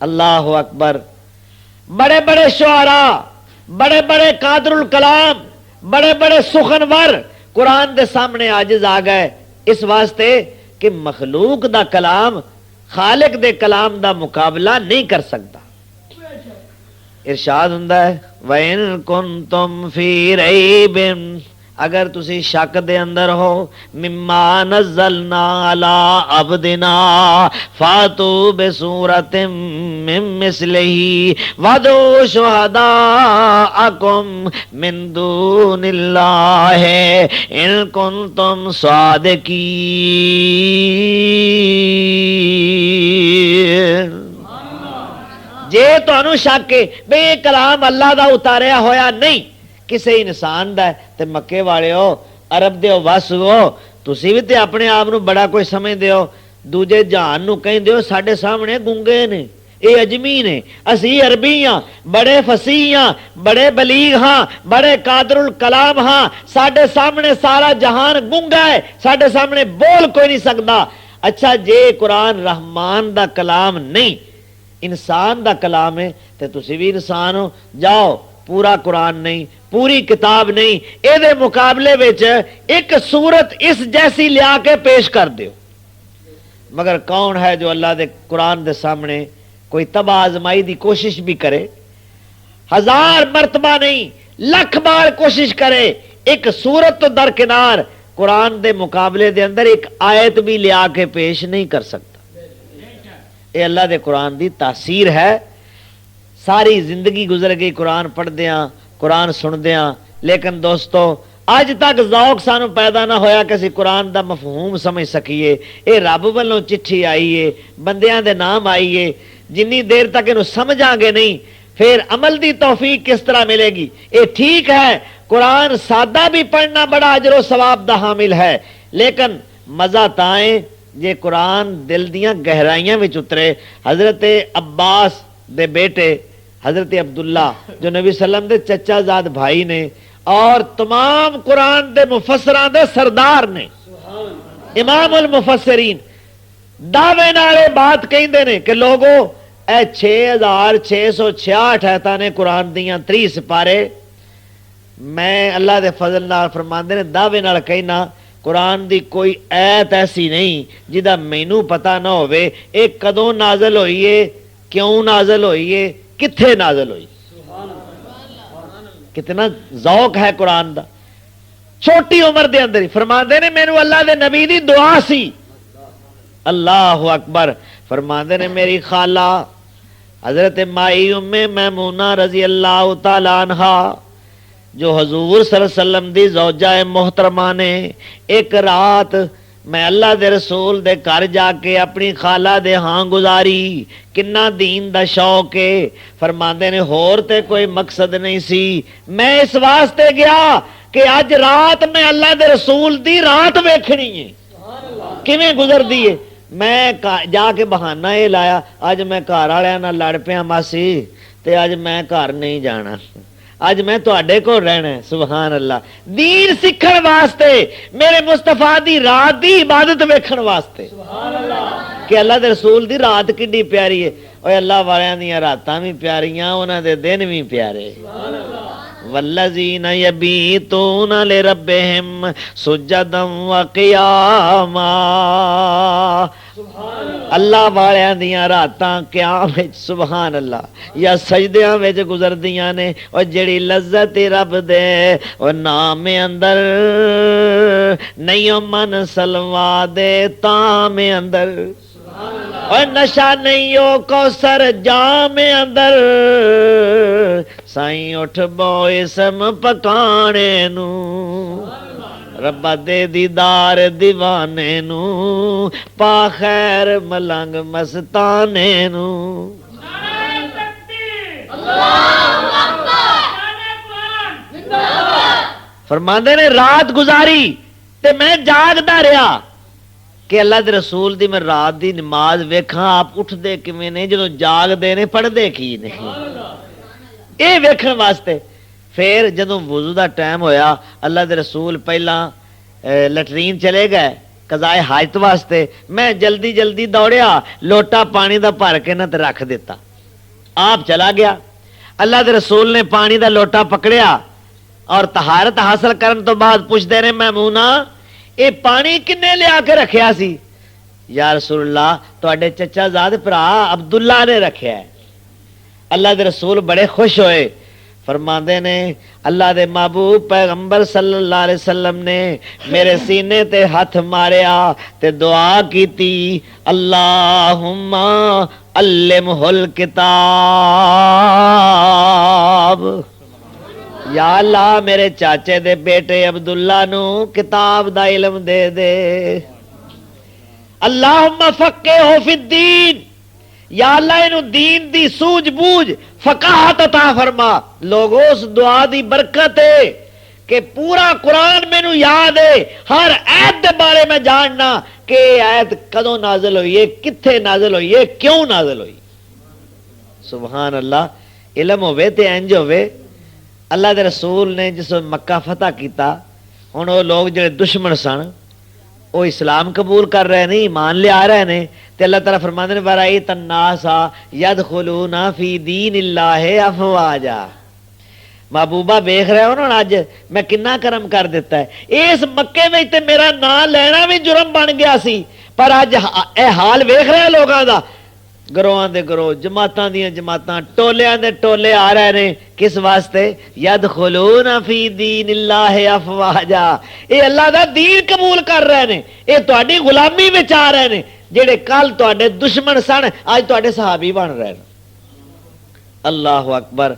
اللہ اکبر. بڑے بڑے شعراء، بڑے بڑے قادر الکلام، بڑے بڑے سخنور قرآن دے سامنے عاجز آ گئے اس واسطے کہ مخلوق دا کلام خالق دے کلام دا مقابلہ نہیں کر سکتا۔ ارشاد ہوندا ہے وَإِن كُنتُمْ فِي رَيْبٍ، اگر تسی شک دے اندر ہو مما نزلنا علی عبدنا فاتوا بسورۃ من مثلہ وادعوا شہداءکم من دون اللہ ان کنتم صادقین۔ جے تانوں شک ہے بے کلام اللہ دا اتاریا ہویا نہیں کسے انسان دا ہے تے مکے والے ہو عرب دے ہو وس ہو تسی بھی تے اپنے آپ نو بڑا کوئی سمجھ دیو دوجے جہان نو کہیں دیو ساڈے سامنے گونگے نے اے اجمی نے اسی عربی ہاں بڑے فصیح ہاں بڑے بلیغ ہاں بڑے قادر الکلام ہاں ساڈے سامنے سارا جہان گونگا ہے ساڈے سامنے بول کوئی نہیں سکدا۔ اچھا جے قرآن رحمان دا کلام نہیں انسان دا کلام ہے تے تسی بھی انسان ہو، جاؤ پورا قرآن نہیں پوری کتاب نہیں اے دے مقابلے وچ ایک سورت اس جیسی لیا کے پیش کر دیو۔ مگر کون ہے جو اللہ دے قرآن دے سامنے کوئی تباہ آزمائی دی کوشش بھی کرے؟ 1000 مرتبہ نہیں لکھ بار کوشش کرے ایک سورت تو درکنار قرآن دے مقابلے دے اندر ایک آیت بھی لیا کے پیش نہیں کر سکتا۔ اے اللہ دے قرآن دی تاثیر ہے۔ ساری زندگی گزر گئی قرآن پڑھ دیاں قرآن سن دیاں، لیکن دوستو اج تک ذوق سانو پیدا نہ ہویا کہ اسی قرآن دا مفہوم سمجھ سکیے۔ اے رب والوں چٹھی آئی ہے بندیاں دے نام آئی ہے، جنی دیر تک انہوں سمجھاں گے نہیں پھر عمل دی توفیق کس طرح ملے گی؟ اے ٹھیک ہے قرآن سادہ بھی پڑھنا بڑا اجر و ثواب دا حامل ہے، لیکن مزہ تائیں جے قرآن دل دیاں گہرائیاں وچ اترے۔ حضرت عباس دے بیٹے حضرت عبداللہ جو نبی صلی اللہ علیہ وسلم دے چچا زاد بھائی نے اور تمام قرآن دے مفسران دے سردار نے امام المفسرین دعوے نالے بات کہندے نے کہ لوگو اے 6666 ایتاں نے قرآن دیاں 30 سپارے میں اللہ دے فضل نال فرماندے نے دعوے نال کہنا قرآن دی کوئی ایت ایسی نہیں جدا مینوں پتہ نہ ہوئے اے کدوں نازل ہوئی ہے کیوں نازل ہوئی ہے کتھے نازل ہوئی۔ کتنا ذوق ہے قرآن دا۔ چھوٹی عمر دے اندر ہی فرماندے نے مینوں اللہ دے نبی دی دعا سی۔ اللہ اکبر۔ فرماندے نے میری خالہ حضرت مائی ام میمونہ رضی اللہ تعالی عنہا جو حضور صلی اللہ علیہ وسلم دی زوجہ محترمہ نے ایک رات میں اللہ دے رسول دے گھر جا کے اپنی خالہ دے ہاں گزاری۔ کنا دین دا شوق ہے۔ فرماندے نے ہور تے کوئی مقصد نہیں سی، میں اس واسطے گیا کہ اج رات میں اللہ دے رسول دی رات ویکھنی ہے کیویں گزر دی ہے۔ میں جا کے بہانہ یہ لایا اج میں گھر والےاں نال لڑ پیا ماسی تے اج میں گھر نہیں جانا، اج میں تواڈے کول رہنا ہے۔ سبحان اللہ۔ دین سیکھن واسطے میرے مصطفیٰ دی رات دی عبادت ویکھن واسطے کہ اللہ دے رسول دی رات کڈی پیاری ہے۔ اوے اللہ والیاں دیاں راتاں بھی پیاریاں انہاں دے دن بھی پیارے۔ والذین یبیتون لربہم سجدا وقیاما، اللہ والیاں دیاں راتاں قیام وچ سبحان اللہ یا سجدیاں وچ گزردیاں نے، اور جڑی لذت رب دے او نام اندر نہیں من سلوا دے تام اندر، اور نشہ نہیں او کوثر جام اندر، سائیں اٹھ بو اسم پکانے نو ربا دے دیدار دیوانے نو پا خیر ملنگ مستانے نو۔ فرماندے نے رات گزاری تے میں جاگدا رہا کہ اللہ دے رسول دی میں رات دی نماز ویکھاں آپ اٹھ دے کیویں نے جدوں جاگ دے نے پڑھ دے کی نہیں، اے ویکھن واسطے۔ پھر جدوں وضو دا ٹائم ہویا اللہ دے رسول پہلا لٹرین چلے گئے قضائے حاجت واسطے، میں جلدی جلدی دوڑیا لوٹا پانی دا بھر کے نہ تے رکھ دیتا، آپ چلا گیا۔ اللہ دے رسول نے پانی دا لوٹا پکڑیا اور طہارت حاصل کرن تو بعد پوچھتے نے میمونہ اے پانی کنے لیا کے رکھیا سی؟ یا رسول اللہ تواڈے چچا زاد بھرا عبداللہ نے رکھیا ہے۔ اللہ دے رسول بڑے خوش ہوئے، فرماندے نے اللہ دے محبوب پیغمبر صلی اللہ علیہ وسلم نے میرے سینے تے ہاتھ ماریا تے دعا کیتی، اللہم علمہ الکتاب، یا اللہ میرے چاچے دے بیٹے عبداللہ نو کتاب دا علم دے دے، اللہم فقہہ فی الدین، یا اللہ انہوں دین دی سوجھ بوجھ فقاہت عطا فرما۔ لوگوں اس دعا دی برکت ہے کہ پورا قرآن مینوں یاد ہے، ہر آیت دے بارے میں جاننا کہ آیت کدوں نازل ہوئی ہے، کتھے نازل ہوئی ہے، کیوں نازل ہوئی۔ سبحان اللہ، علم ہوئے تے انج ہوئے۔ اللہ دے رسول نے جس مکہ فتح کیتا، ہن وہ لوگ جڑے دشمن سن وہ اسلام قبول کر رہے نہیں، ایمان لے آ رہے ہیں، تے اللہ تعالیٰ فرماندے نے وَرَأَيْتَ النَّاسَ يَدْخُلُونَ فِي دِينِ اللَّهِ أَفْوَاجًا۔ محبوبہ ویکھ رہے ہو نا اج میں کنا کرم کر دیتا ہے، اس مکے میں تے میرا نام لینا بھی جرم بن گیا سی، پر اج اے حال ویکھ رہے لوگاں دا، گروہاں دے گروہ، جماعتاں دیاں جماعتاں، ٹولیاں دے ٹولے آ رہے نے، کس واسطے؟ یدخلون فی دین اللہ افواجا، اے اللہ دا دین قبول کر رہے نے، اے تہاڈی غلامی وچ آ رہے نے، جڑے کل تہاڈے دشمن سن اج تہاڈے صحابی بن رہے ہیں۔ اللہ اکبر۔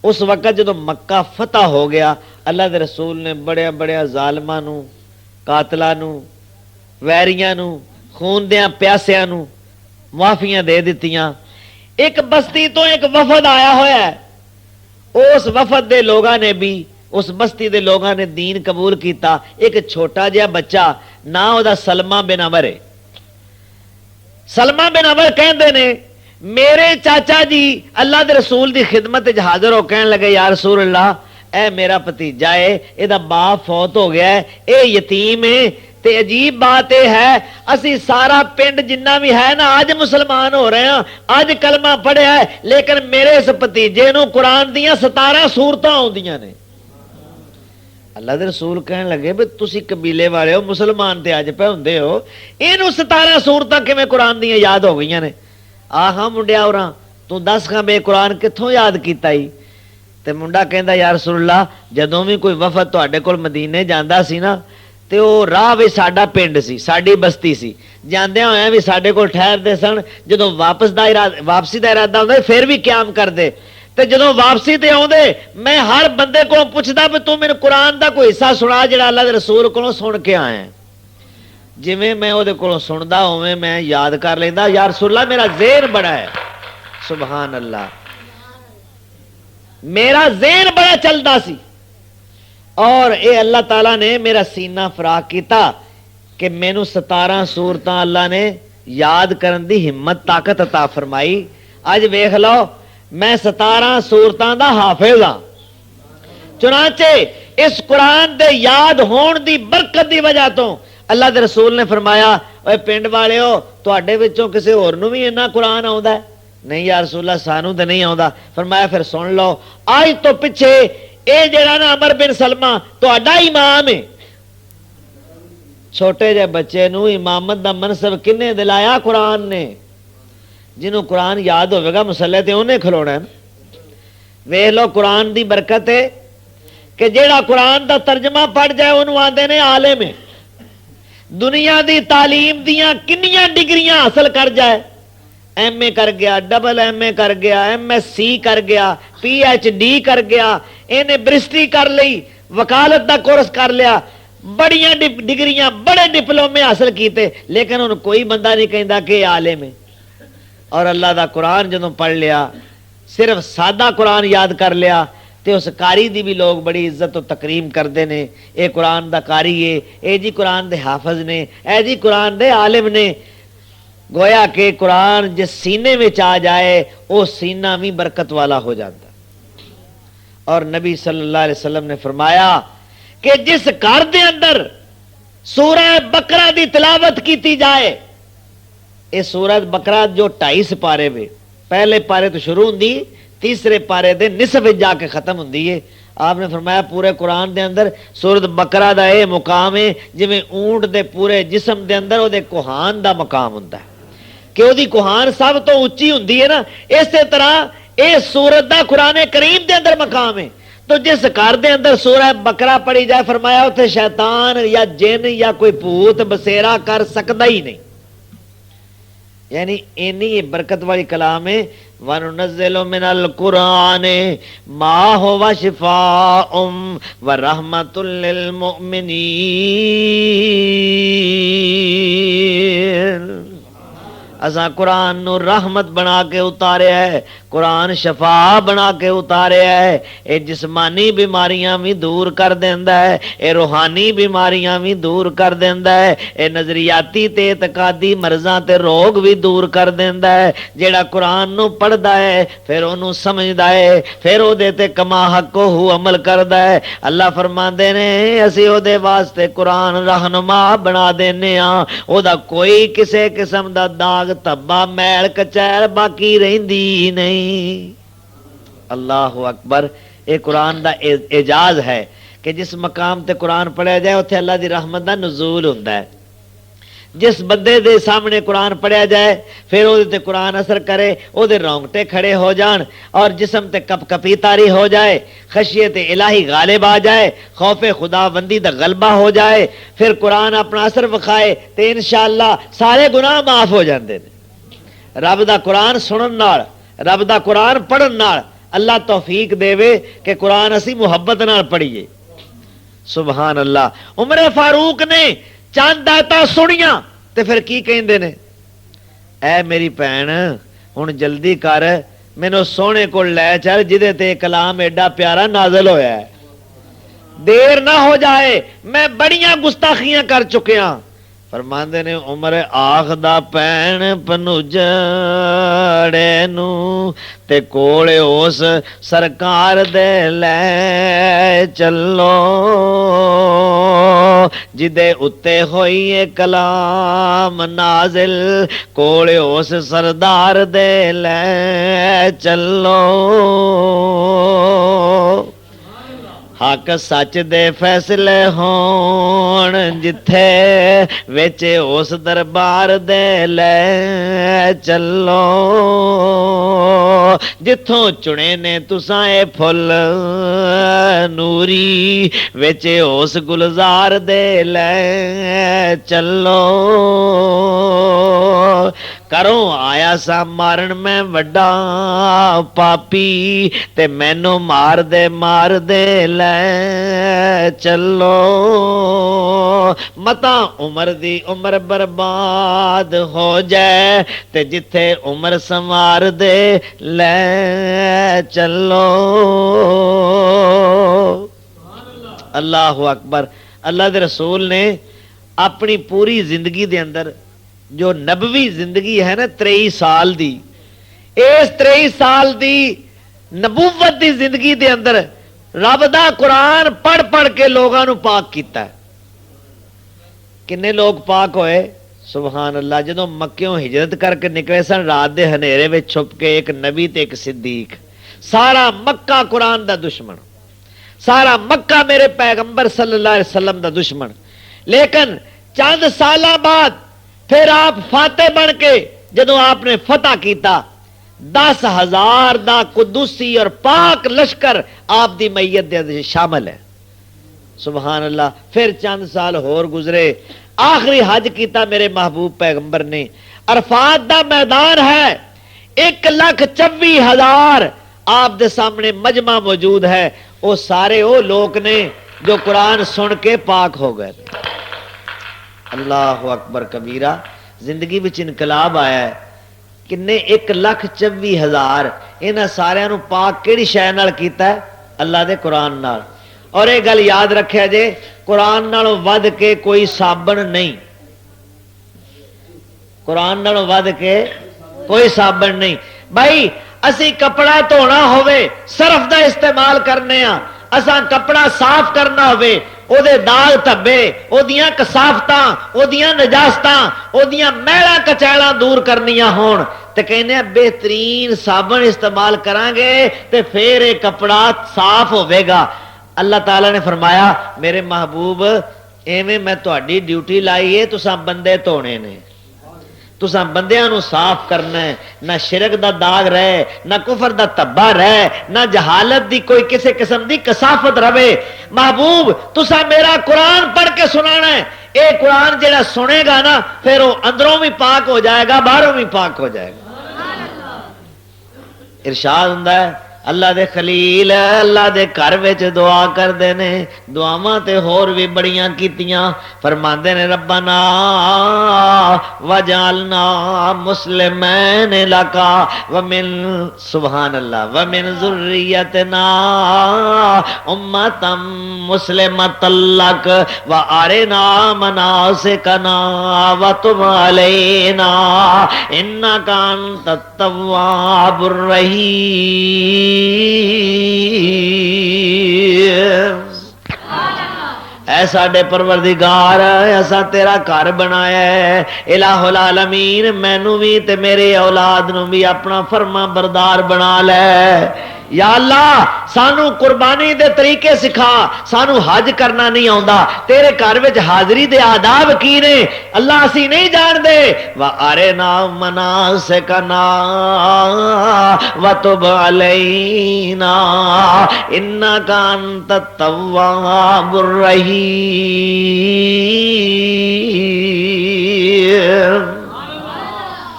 اس وقت جدو مکہ فتح ہو گیا، اللہ دے رسول نے بڑے بڑے ظالماں نو، قاتلاں نو، ویریاں نو، خون دیاں پیاسیاں نو معافیاں دے دیتیاں۔ ایک بستی تو ایک وفد آیا ہوا ہے، اس وفد دے لوگاں نے بھی، اس بستی دے لوگاں نے دین قبول کیتا۔ ایک چھوٹا جہا بچہ نا او دا سلمہ بن عمر ہے۔ سلمہ بن عمر کہندے نے میرے چاچا جی اللہ دے رسول دی خدمت وچ حاضر ہو کہن لگے یا رسول اللہ اے میرا بھتیجا ہے، اے دا باپ فوت ہو گیا ہے، اے یتیم ہے، تے عجیب بات یہ ہے اسی سارا پنڈ جنہ بھی ہے نا آج مسلمان ہو رہے ہیں، آج کلمہ پڑھیا ہے، لیکن میرے اس بھتیجے نو قرآن دیاں 17 سورتاں آوندیاں نے۔ اللہ دے رسول کہن لگے بھئی تسی قبیلے والے ہو، مسلمان تے اج پہ ہوندے ہو، اینو 17 سورتاں کیویں قرآن دیاں یاد ہو گئیاں نے؟ آہاں منڈیا اوراں تو دس کھاں بے قرآن کتھوں یاد کیتا ہی؟ تے منڈا کہندا یا رسول اللہ جدوں بھی کوئی وفد تواڈے کول مدینے جاندا سی نا تے او راہ وچ ساڈا پنڈ سی، ساڈی بستی سی، جاندیاں ہویاں بھی ساڈے کول ٹھہردے سن، جدوں واپسی دا ارادہ ہوندا پھر بھی قیام کردے، تے جدوں واپسی تے آوندے میں ہر بندے کو پوچھدا بھی تو مینوں قرآن دا کوئی حصہ سنا جڑا اللہ دے رسول کولوں سن کے آیا ہے۔ جویں میں او دے کولوں سندا ہوویں میں یاد کر لیندا، یا رسول اللہ میرا ذہن بڑا ہے، سبحان اللہ، میرا ذہن بڑا چلدا سی، اور اے اللہ تعالیٰ نے میرا سینہ فراخ کیتا کہ مینوں 17 سورتاں اللہ نے یاد کرن دی ہمت طاقت عطا فرمائی۔ اج ویکھ لو میں 17 سورتاں دا حافظ ہاں۔ چنانچہ اس قرآن دے یاد ہون دی برکت دی وجہ تو اللہ دے رسول نے فرمایا اے پنڈ والے ہو تواڈے وچوں کسے ہور نوں بھی اتنا قرآن آوندا ہے؟ نہیں یا رسول اللہ سانوں تے نہیں آوندا۔ فرمایا پھر سن لو آج تو پیچھے اے جڑا نا عمر بن سلمہ تہاڈا امام ہے، چھوٹے جے بچے نو امامت دا منصب کنے دلایا؟ قرآن نے۔ جنوں قرآن یاد ہوئے گا مسلے تے انہیں کھلونا ہے۔ ویکھ لو قرآن دی برکت ہے کہ جیڑا قرآن دا ترجمہ پڑھ جائے انہوں آندے نے عالم ہے۔ دنیا دی تعلیم دیاں کنیاں ڈگریاں حاصل کر جائے، ایم اے کر گیا، ڈبل ایم اے کر گیا، ایم ایس سی کر گیا، پی ایچ ڈی کر گیا، انہیں برسٹی کر لی، وکالت دا کورس کر لیا، بڑیاں ڈگریاں بڑے ڈپلومے حاصل کیتے، لیکن ان کوئی بندہ نہیں کہندا کہ عالم ہے۔ اور اللہ دا قرآن جدوں پڑھ لیا، صرف سادہ قرآن یاد کر لیا تے اس قاری دی بھی لوگ بڑی عزت و تکریم کردے نے، اے قرآن دا قاری ہے، اے جی قرآن دے حافظ نے، اے جی قرآن دے عالم نے۔ گویا کہ قرآن جس سینے میں آ جائے وہ سینہ بھی برکت والا ہو جاتا۔ اور نبی صلی اللہ علیہ وسلم نے فرمایا کہ جس گھر دے اندر سورہ بقرہ دی تلاوت کیتی جائے، یہ سورہ بقرہ جو 2.5 سپارے میں، پہلے پارے تو شروع ہوندی، تیسرے پارے دے نصف جا کے ختم ہوندی ہے۔ آپ نے فرمایا پورے قرآن دے اندر سورت بقرہ دا اے مقام ہے جویں اونٹ دے پورے جسم دے اندر او دے کوہان دا مقام ہوندا ہے کہ او دی کوہان سب تو اونچی ہوندی ہے نا، اسی طرح اے سورت دا قرآن کریم دے اندر مقام ہے۔ تو جس گھر دے اندر سورہ بقرہ پڑھی جائے فرمایا اتنے شیطان یا جن یا کوئی بھوت بسیرا کر سکتا ہی نہیں، یعنی اینی برکت والی کلام ہے۔ وَنُنَزِّلُ مِنَ الْقُرْآنِ مَا هُوَ شِفَاءٌ وَرَحْمَةٌ لِّلْمُؤْمِنِينَ۔ اساں قرآن نو رحمت بنا کے اتاریا ہے، قرآن شفا بنا کے اتاریا ہے، اے جسمانی بیماریاں بھی دور کر دیندا ہے، اے روحانی بیماریاں بھی دور کر دیندا ہے، اے نظریاتی تے اعتقادی مرضاں تے روگ بھی دور کر دیندا ہے۔ جیڑا قرآن نو پڑھدا ہے پھر اونوں سمجھدا ہے، پھر او دے تے کما حق ہو عمل کردا ہے۔ اللہ فرماندے نے اسی او دے واسطے قرآن رہنما بنا دینے ہاں، او دا کوئی کسے قسم دا داغ تبا میل کچیل باقی رہندی نہیں۔ اللہ اکبر۔ یہ قرآن دا اعجاز ہے کہ جس مقام تے قرآن پڑھیا جائے اتنے اللہ دی رحمت دا نزول ہوندا ہے۔ جس بندے دے سامنے قرآن پڑھیا جائے پھر وہ تے قرآن اثر کرے، وہ دے رونگٹے کھڑے ہو جان اور جسم تے کپ کپی تاری ہو جائے، خشیت الہی غالب آ جائے، خوف خدا بندی دا غلبہ ہو جائے، پھر قرآن اپنا اثر وکھائے تے انشاءاللہ سارے گناہ معاف ہو جاندے نے۔ رب دا قرآن سنن نال، رب دا قرآن پڑھن نال اللہ توفیق دے کہ قرآن اسی محبت نال پڑھیے۔ سبحان اللہ۔ عمر فاروق نے چند آیتاں سنیاں تے پھر کی کہندے نے، اے میری بھین ہن جلدی کر مینوں سونے کول لے چل جدے تے کلام ایڈا پیارا نازل ہویا ہے، دیر نہ ہو جائے میں بڑیاں گستاخیاں کر چکیاں۔ فرماندے نے عمر آخدا پین پنجڑے نو تے کولے اس سرکار دے لے چلو جدے اتے ہوئی کلام نازل، کولے اس سردار دے لے چلو۔ حق سچ دے فیصلے ہون جتھے وچ اس دربار دے لے چلو، جتھوں چنے نے تساں اے پھل نوری وچ اس گلزار دے لے چلو۔ کروں آیا سا مارن میں وڈا پاپی تے مینوں مار دے لے چلو، متا عمر دی عمر برباد ہو جائے تے جتھے عمر سنوار دے لے چلو۔ اللہ اکبر۔ اللہ دے رسول نے اپنی پوری زندگی دے اندر جو نبوی زندگی ہے نا 23 سال دی، اس 23 سال دی نبوت دی زندگی دے اندر رب دا قرآن پڑھ پڑھ کے لوگاں نو پاک کیتا ہے۔ کنے لوگ پاک ہوئے؟ سبحان اللہ۔ جدوں مکیوں ہجرت کر کے نکلے سن رات دے ہنیرے وچ چھپ کے، ایک نبی تے ایک صدیق، سارا مکہ قرآن دا دشمن، سارا مکہ میرے پیغمبر صلی اللہ علیہ وسلم دا دشمن، لیکن چند سالاں بعد پھر آپ فاتح بن کے جدوں آپ نے فتح کیتا 10,000 دا قدوسی اور پاک لشکر آپ دی میت دے شامل ہے۔ سبحان اللہ۔ پھر چند سال ہور گزرے، آخری حج کیتا میرے محبوب پیغمبر نے، عرفات دا میدان ہے، 1,24,000 آپ دے سامنے مجمع موجود ہے، وہ سارے وہ لوگ نے جو قرآن سن کے پاک ہو گئے۔ اللہ اکبر کبیرہ۔ زندگی وچ انقلاب آیا ہے، کنے 1,24,000 انہاں سارے نو پاک کیڑی شے نال کیتا ہے؟ اللہ دے قرآن نال۔ اور یہ گل یاد رکھیا جے، قرآن نالوں ود کے کوئی صابن نہیں، قرآن نالوں ود کے کوئی صابن نہیں۔ بھائی اسی کپڑا دھونا ہوئے صرف دا استعمال کرنے ہاں، اساں کپڑا صاف کرنا ہوئے او دے داغ دھبے، او دیاں کسافتاں، او دیاں نجاستاں، او دیاں میلاں کچیلاں دور کرنیاں ہون تے کہنے بہترین صابن استعمال کران گے تے پھر یہ کپڑا صاف ہوے گا۔ اللہ تعالی نے فرمایا میرے محبوب ایویں میں تہاڈی ڈیوٹی لائی ہے تساں بندے دھونے نے تساں بندیاں نو صاف کرنا ہے نہ شرک دا داغ رہے نہ کفر دا تبا رہے نہ جہالت دی کوئی کسی قسم دی کثافت رہے محبوب تساں میرا قرآن پڑھ کے سنانا ہے اے قرآن جڑا سنے گا نا پھر وہ اندروں بھی پاک ہو جائے گا باہروں بھی پاک ہو جائے گا ارشاد ہوندا ہے اللہ دے خلیل اللہ دے گھر وچ دعا کردے نے دعاواں تے ہور بھی بڑیاں کیتیاں فرماندے نے ربنا وجعلنا مسلمین لک ومن سبحان اللہ ومن ذریتنا امۃ مسلمۃ لک وارنا مناسکنا وتب علینا انک انت التواب الرحیم اے ساڈے پروردگار اساں تیرا گھر بنایا ہے الہ العالمین مینوں بھی تے میرے اولاد نو بھی اپنا فرما بردار بنا لے یا اللہ سانو قربانی دے طریقے سکھا سانو حج کرنا نہیں آوندا تیرے گھر وچ حاضری دے آداب کی نے اللہ اسی نہیں جان دے وارنا مناسکنا وتب علینا انک انت التواب الرحیم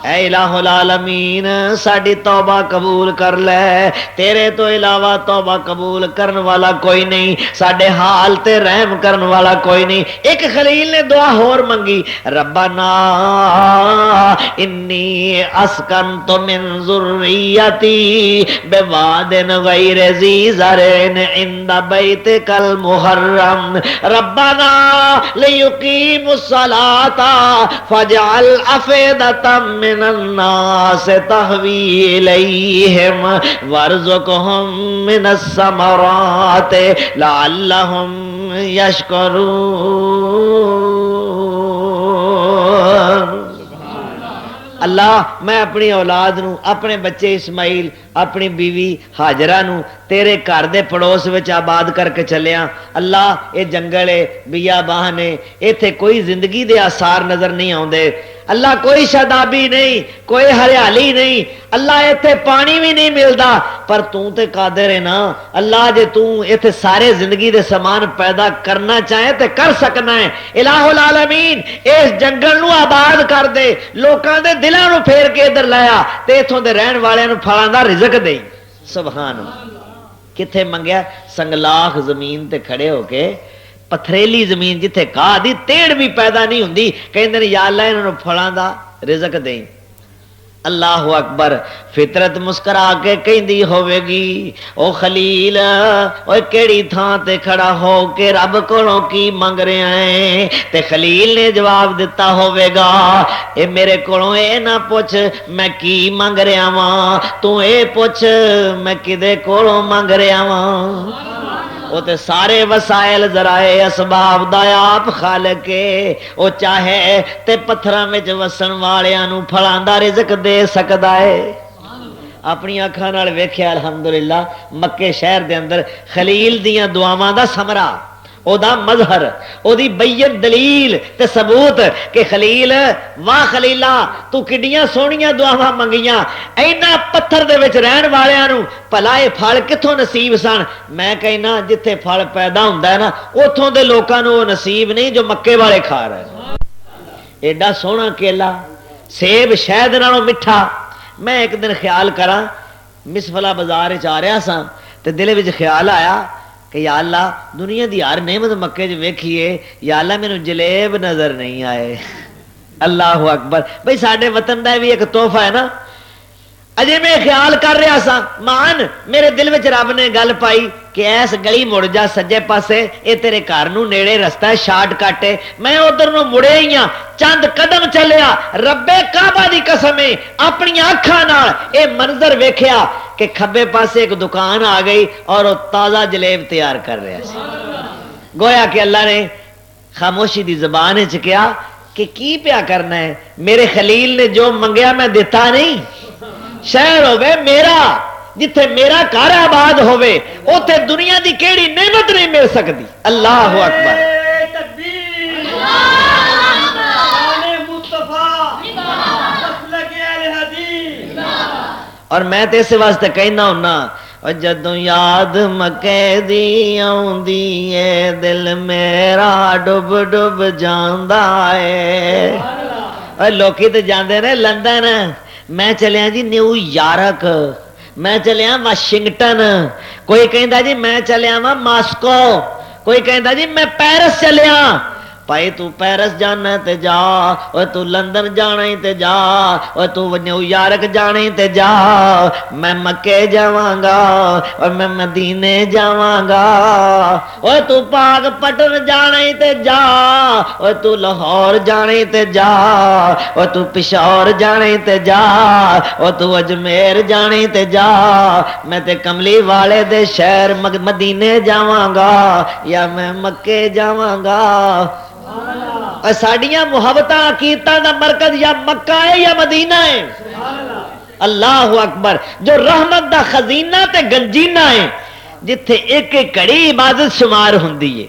اے الہ العالمین ساڈی توبہ قبول کر لے تیرے تو علاوہ توبہ قبول کرن والا کوئی نہیں ساڈے حال تے رحم کرن والا کوئی نہیں ایک خلیل نے دعا ہور منگی ربنا انی اسکنت من ذریتی بواد غیر ذی زرع عند بیتک المحرم ربنا لیقیموا الصلاة فاجعل افئدة من الناس تهوی الیہم وارزقہم من الثمرات لعلہم یشکرون اللہ میں اپنی اولاد نو اپنے بچے اسماعیل اپنی بیوی حاجرہ نو تیرے گھر دے پڑوس وچ آباد کر کے چلیا اللہ اے جنگل ہے بیابان ہے ایتھے کوئی زندگی دے آثار نظر نہیں آوندے اللہ کوئی شادابی نہیں کوئی ہریالی نہیں اللہ ایتھے پانی بھی نہیں ملدا پر توں تے قادر ہے نا اللہ جے توں ایتھے سارے زندگی دے سامان پیدا کرنا چاہے تے کر سکنا ہے الہ العالمین اس جنگل نو آباد کر دے لوکاں دے دلاں نو پھیر کے ادھر لایا تے ایتھوں دے رہن والے نو پھلاں دا رزق دے سبحان اللہ کتھے منگیا سنگلاخ زمین تے کھڑے ہو کے پتھریلی زمین جتھے گاہ دی تیڑ بھی پیدا نہیں ہوندی کہندے نے یا اللہ انہاں نوں پھلاں دا رزق دیں اللہ اکبر فطرت مسکرا کے کہندی ہوے گی او خلیل اوے کیڑی تھاں تے کھڑا ہو کے رب کولوں کی منگ رہا ہے تے خلیل نے جواب دیتا ہوے گا اے میرے کولوں اے نہ پوچھ میں کی منگ رہا واں تو اے پوچھ میں کدے کولوں منگ رہا واں وہ تے سارے وسائل ذرائع اسباب دا آپ خالق ہے وہ چاہے تے پتھراں وچ وسن والیاں نوں پھلاں دا رزق دے سکدا ہے اپنی اکھاں نال ویکھیا الحمدللہ مکے شہر دے اندر خلیل دیاں دعاواں دا ثمرہ او دا مظہر او دی بین دلیل تے ثبوت کہ خلیل واہ خلیلا تو کڈیاں سونیاں دعاواں منگیاں اینا پتھر دے وچ رہن والیاں نوں پلائے پھل کتھوں نصیب سن میں کہنا جتھے پھل پیدا ہوندا ہے نا اوتھوں دے لوکاں نوں نصیب نہیں جو مکے والے کھا رہے ایڈا سونا کیلا سیب شہد نالوں میٹھا میں ایک دن خیال کراں مسفلا بازار وچ آ رہا ساں تے دل وچ خیال آیا کہ یا اللہ دنیا دی ہر نعمت مکے جو ویکھیے یا اللہ مینوں جلیب نظر نہیں آئے اللہ اکبر بھئی ساڈے وطن دا بھی ایک تحفہ ہے نا اجے میں خیال کر رہا سا مان میرے دل وچ رب نے گل پائی کہ ایس گلی مڑ جا سجے پاسے اے تیرے گھر نو نیڑے رستہ ہے شارٹ کٹ ہے میں ادھر نو مڑے ہی ہاں چند قدم چلیا رب کعبہ دی قسم اپنی اکھاں نال اے منظر ویکھیا کہ کھبے پاسے ایک دکان آ گئی اور وہ تازہ جلیب تیار کر رہا سی گویا کہ اللہ نے خاموشی دی زبان وچ کہا کہ کی پیا کرنا ہے میرے خلیل نے جو منگیا میں دیتا نہیں شہر ہوے میرا جتھے میرا گھر آباد ہوئے اوتھے دنیا دی کیڑی نعمت نہیں مل سکتی. اللہ اکبر. اور میں تے اس واسطے کہنا ہونا جدوں یاد مکے دی آوندی ہے دل میرا ڈب ڈب جاندا ہے. اور لوکی تے جاندے نے لندن، میں چلیا جی نیو یارک، میں چلیا واشنگٹن، کوئی کہندا جی میں چلیا وا ماسکو، کوئی کہندا جی میں پیرس چلیا. بھائی تو پیرس جانا تے جا، اور تو لندن جانا ہی تے جا، اور تو نیو یارک جانا ہی تے جا. میں مکے جاواں گا اور میں مدینے جاواں گا. اور تو پاک پٹن جانا ہی تے جا، اور تو لاہور جانا ہی تے جا، اور تو پشاور جانا ہی تے جا، اور تو اجمیر جانا ہی تے جا. میں تے کملی والے دے شہر مدینے جاواں گا یا میں مکے جاواں گا. ساڈیاں محبتاں عقیدتاں دا مرکز یا مکہ ہے یا مدینہ ہے. اللہ اکبر. جو رحمت دا خزینہ تے گنجینہ ہے جتھے ایک ایک گھڑی عبادت شمار ہوندی ہے.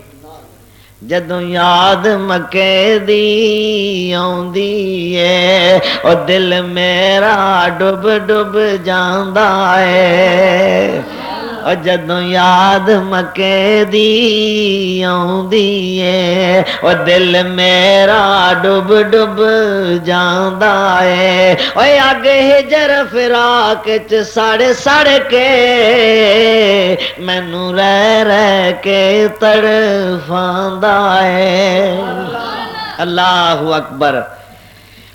جدوں یاد مکے دی آوندی ہے او دل میرا ڈب ڈب جاندا ہے. اور جدوں یاد مکے دی آوندی ہے او دل میرا ڈب ڈب جاندا ہے. اوے اگ ہجر فراق چ سڑ سڑ کے مینوں رہ رہ کے تڑفاندا ہے. اللہ اکبر.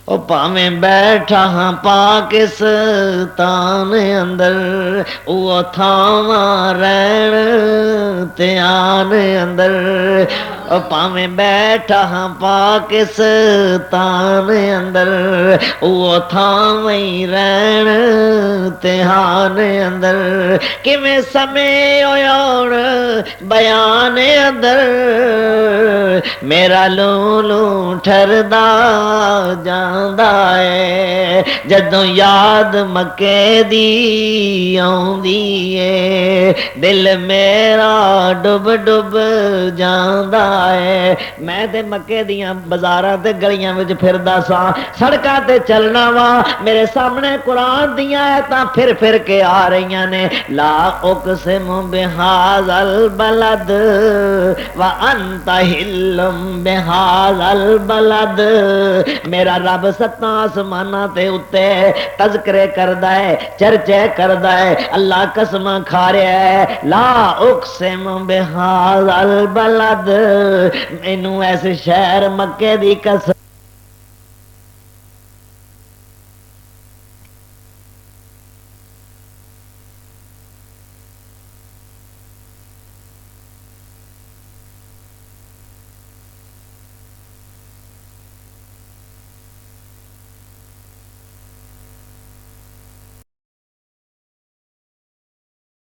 او پاویں بیٹھا ہاں پاکستان اندر او تھاواں رہن تے آن اندر. او پاویں بیٹھا ہاں پاکستان اندر او تھاویں رہن تے آن اندر. کیویں سمے ہویون بیان اندر میرا لولو ٹھردا جاندا ہے. جدوں یاد مکے دی آوندی ہے دل میرا ڈب ڈب جاندا ہے. میں تے مکے دیاں بازاراں تے گلیاں وچ پھردا سا، سڑکاں تے چلنا وا، میرے سامنے قرآن دیاں آیتاں پھر پھر کے آ رہیاں نے. لا اقسم بہذا البلد وانت حل بہذا البلد. میرا رب ستاں آسماناں تے اتے تذکرے کردا ہے، چرچے کردا ہے. اللہ قسماں کھا رہا ہے. لا اقسم بہذا البلد، مینوں ایسے شہر مکے دی قسم